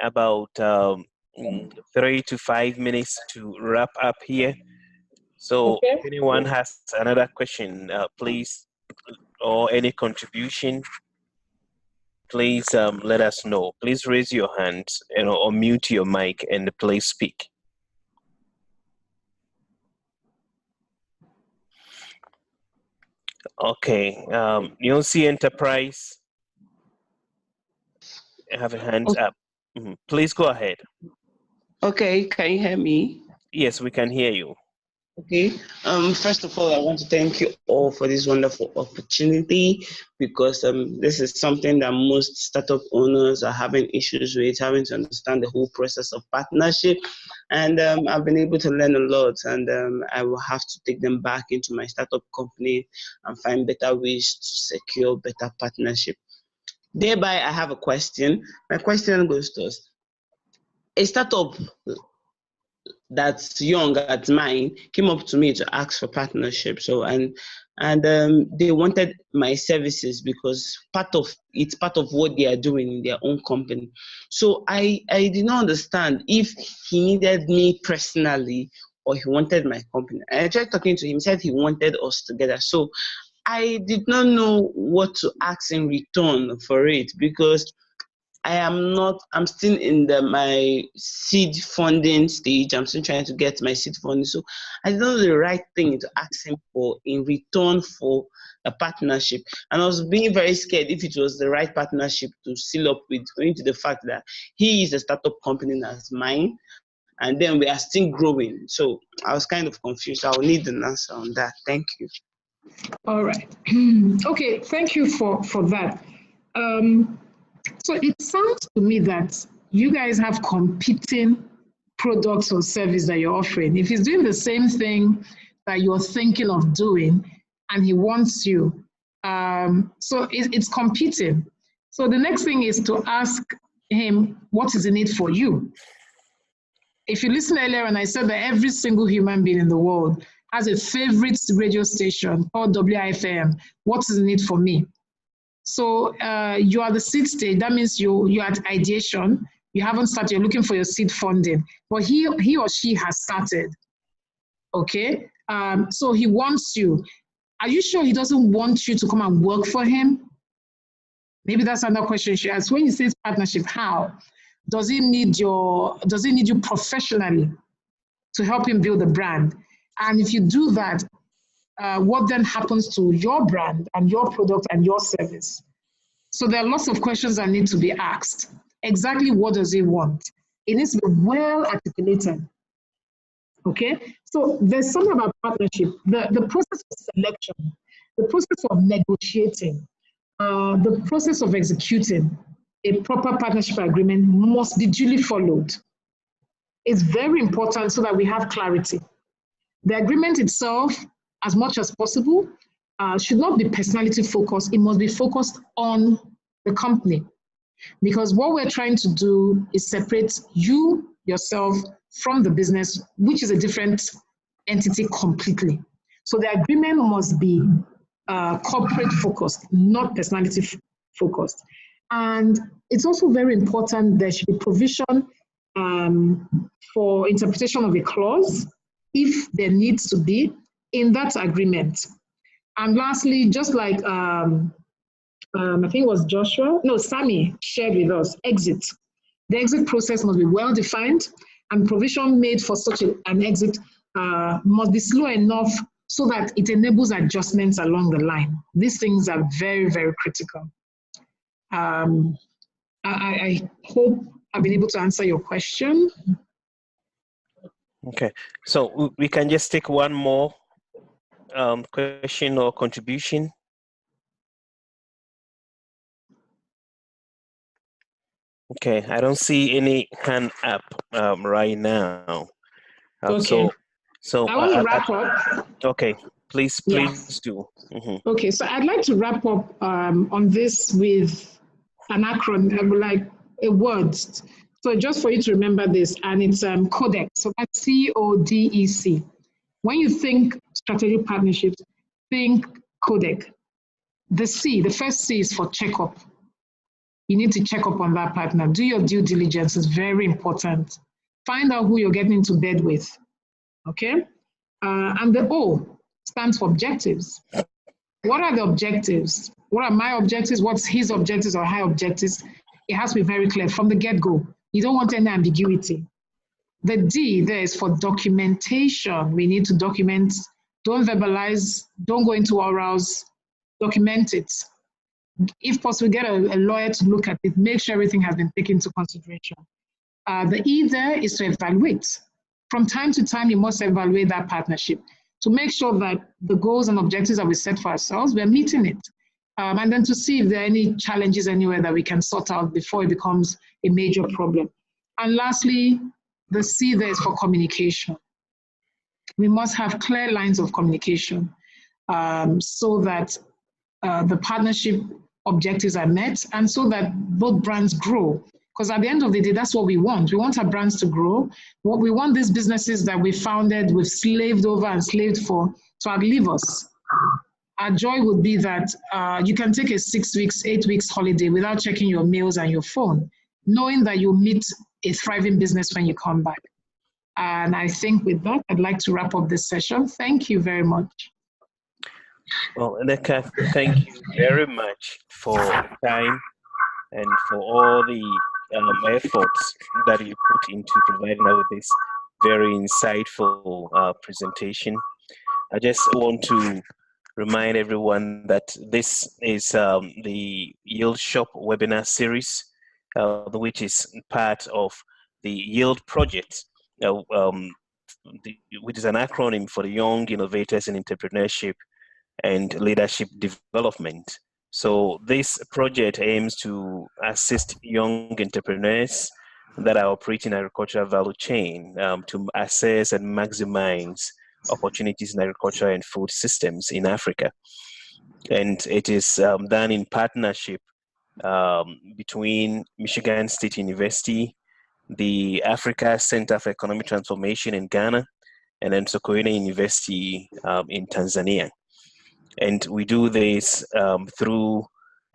about 3 to 5 minutes to wrap up here. So Okay. if anyone has another question, please, or any contribution, please let us know. Please raise your hand or mute your mic and please speak. Okay. Yonsi Enterprise, I have a hand up. Please go ahead. Okay, can you hear me? Yes, we can hear you. Okay. First of all, I want to thank you all for this wonderful opportunity, because this is something that most startup owners are having issues with, having to understand the whole process of partnership. And I've been able to learn a lot, and I will have to take them back into my startup company and find better ways to secure better partnership. Thereby, I have a question. My question goes to us. A startup that's young at mine came up to me to ask for partnership. So they wanted my services because it's part of what they are doing in their own company. So I did not understand if he needed me personally or he wanted my company. I tried talking to him, said he wanted us together. So I did not know what to ask in return for it, because I'm still in my seed funding stage. I'm still trying to get my seed funding. So I didn't know the right thing to ask him for in return for a partnership. And I was being very scared if it was the right partnership to seal up with, going to the fact that he is a startup company as mine, and then we are still growing. So I was kind of confused. I will need an answer on that. Thank you. All right. Okay, thank you for that. So it sounds to me that you guys have competing products or service that you're offering. If he's doing the same thing that you're thinking of doing and he wants you, so it's competing. So the next thing is to ask him, what is in it for you? If you listen earlier, and I said that every single human being in the world has a favorite radio station called WIFM. What is in it for me? So you are the seed stage. That means you're at ideation. You haven't started. You're looking for your seed funding, but he or she has started. Okay. So he wants you. Are you sure he doesn't want you to come and work for him? Maybe that's another question you should ask. When you say partnership, how does he need you professionally to help him build a brand? And if you do that, what then happens to your brand and your product and your service? So there are lots of questions that need to be asked. Exactly what does he want? It needs to be well articulated. Okay, so there's something about partnership. The process of selection, the process of negotiating, the process of executing a proper partnership agreement must be duly followed. It's very important so that we have clarity. The agreement itself, as much as possible, should not be personality focused. It must be focused on the company. Because what we're trying to do is separate yourself, from the business, which is a different entity completely. So the agreement must be corporate focused, not personality focused. And it's also very important there should be provision for interpretation of a clause, if there needs to be, in that agreement. And lastly, just like I think it was Sammy shared with us, exit. The exit process must be well defined, and provision made for such an exit must be slow enough so that it enables adjustments along the line. These things are very, very critical. I hope I've been able to answer your question. Okay, so we can just take one more question or contribution. Okay, I don't see any hand up right now. Okay. So I want to wrap up. Okay, please do. Okay, so I'd like to wrap up on this with an acronym, like a word. So just for you to remember this, and it's CODEC. So that's CODEC. When you think strategic partnerships, think CODEC. The first C is for checkup. You need to check up on that partner. Do your due diligence. It's very important. Find out who you're getting into bed with. Okay? And the O stands for objectives. What are the objectives? What are my objectives? What's his objectives or her objectives? It has to be very clear from the get-go. You don't want any ambiguity. The D there is for documentation. We need to document. Don't verbalize. Don't go into orals. document it. If possible, get a lawyer to look at it, make sure everything has been taken into consideration. The E there is to evaluate. From time to time, you must evaluate that partnership to make sure that the goals and objectives that we set for ourselves, we're meeting it. And then to see if there are any challenges anywhere that we can sort out before it becomes a major problem. And lastly, the C there is for communication. We must have clear lines of communication so that the partnership objectives are met and so that both brands grow. Because at the end of the day, that's what we want. We want our brands to grow. What we want these businesses that we founded, we've slaved over and slaved for, to outlive us. Our joy would be that you can take a 6 weeks, 8 weeks holiday without checking your mails and your phone, knowing that you'll meet a thriving business when you come back. And I think with that, I'd like to wrap up this session. Thank you very much. Well, Nneka, thank you very much for the time and for all the efforts that you put into providing us with this very insightful presentation. I just want to remind everyone that this is the Yield Shop webinar series, which is part of the Yield Project, which is an acronym for the Young Innovators in Entrepreneurship and Leadership Development. So this project aims to assist young entrepreneurs that are operating agricultural value chain to assess and maximize opportunities in agriculture and food systems in Africa. And it is done in partnership between Michigan State University, the Africa Center for Economic Transformation in Ghana, and then Sokoine University in Tanzania. And we do this through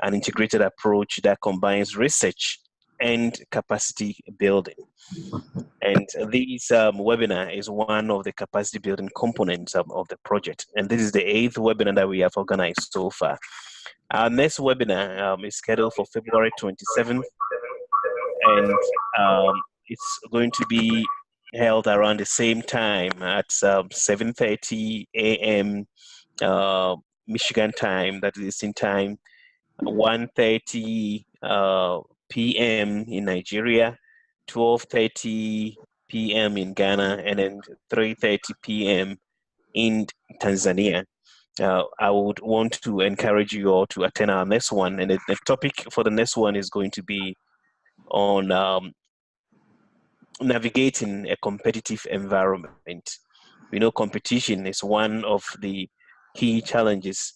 an integrated approach that combines research and capacity building. And this webinar is one of the capacity building components of the project. And this is the 8th webinar that we have organized so far. Our next webinar is scheduled for February 27th. And it's going to be held around the same time at 7:30 a.m. Michigan time, that is Eastern time, 1:30 p.m. in Nigeria, 12:30 p.m. in Ghana, and then 3:30 p.m. in Tanzania. I would want to encourage you all to attend our next one, and the topic for the next one is going to be on navigating a competitive environment. We know competition is one of the key challenges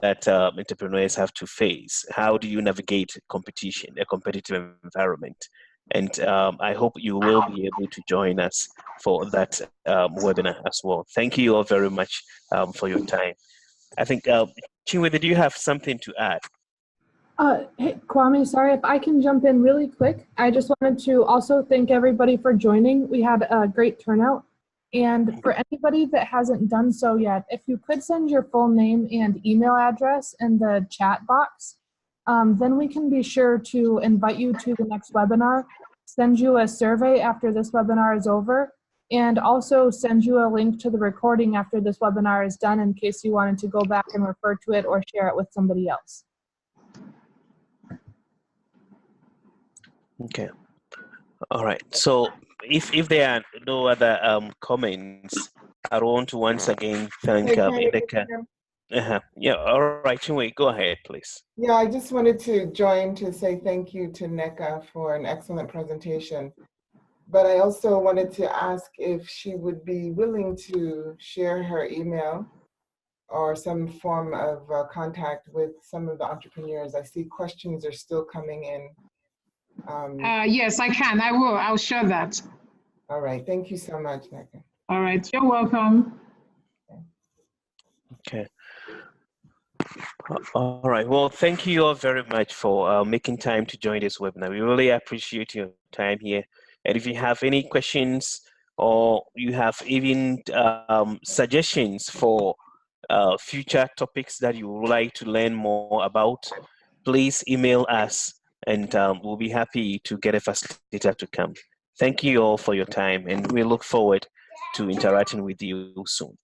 that entrepreneurs have to face. How do you navigate competition, a competitive environment? And I hope you will be able to join us for that webinar as well. Thank you all very much for your time. I think, Chinwe, do you have something to add? Hey, Kwame, sorry if I can jump in really quick. I just wanted to also thank everybody for joining. We had a great turnout. And for anybody that hasn't done so yet, if you could send your full name and email address in the chat box, then we can be sure to invite you to the next webinar, send you a survey after this webinar is over, and also send you a link to the recording after this webinar is done in case you wanted to go back and refer to it or share it with somebody else. Okay. All right. So if there are no other comments, I want to once again thank Nneka. Yeah, all right, Chinwe, go ahead, please. Yeah, I just wanted to join to say thank you to Nneka for an excellent presentation. But I also wanted to ask if she would be willing to share her email or some form of contact with some of the entrepreneurs. I see questions are still coming in. Yes, I can. I will. I'll share that. All right. Thank you so much, Nneka. All right. You're welcome. Okay. All right. Well, thank you all very much for making time to join this webinar. We really appreciate your time here. And if you have any questions or you have even suggestions for future topics that you would like to learn more about, please email us and we'll be happy to get a facilitator to come. Thank you all for your time, and we look forward to interacting with you soon.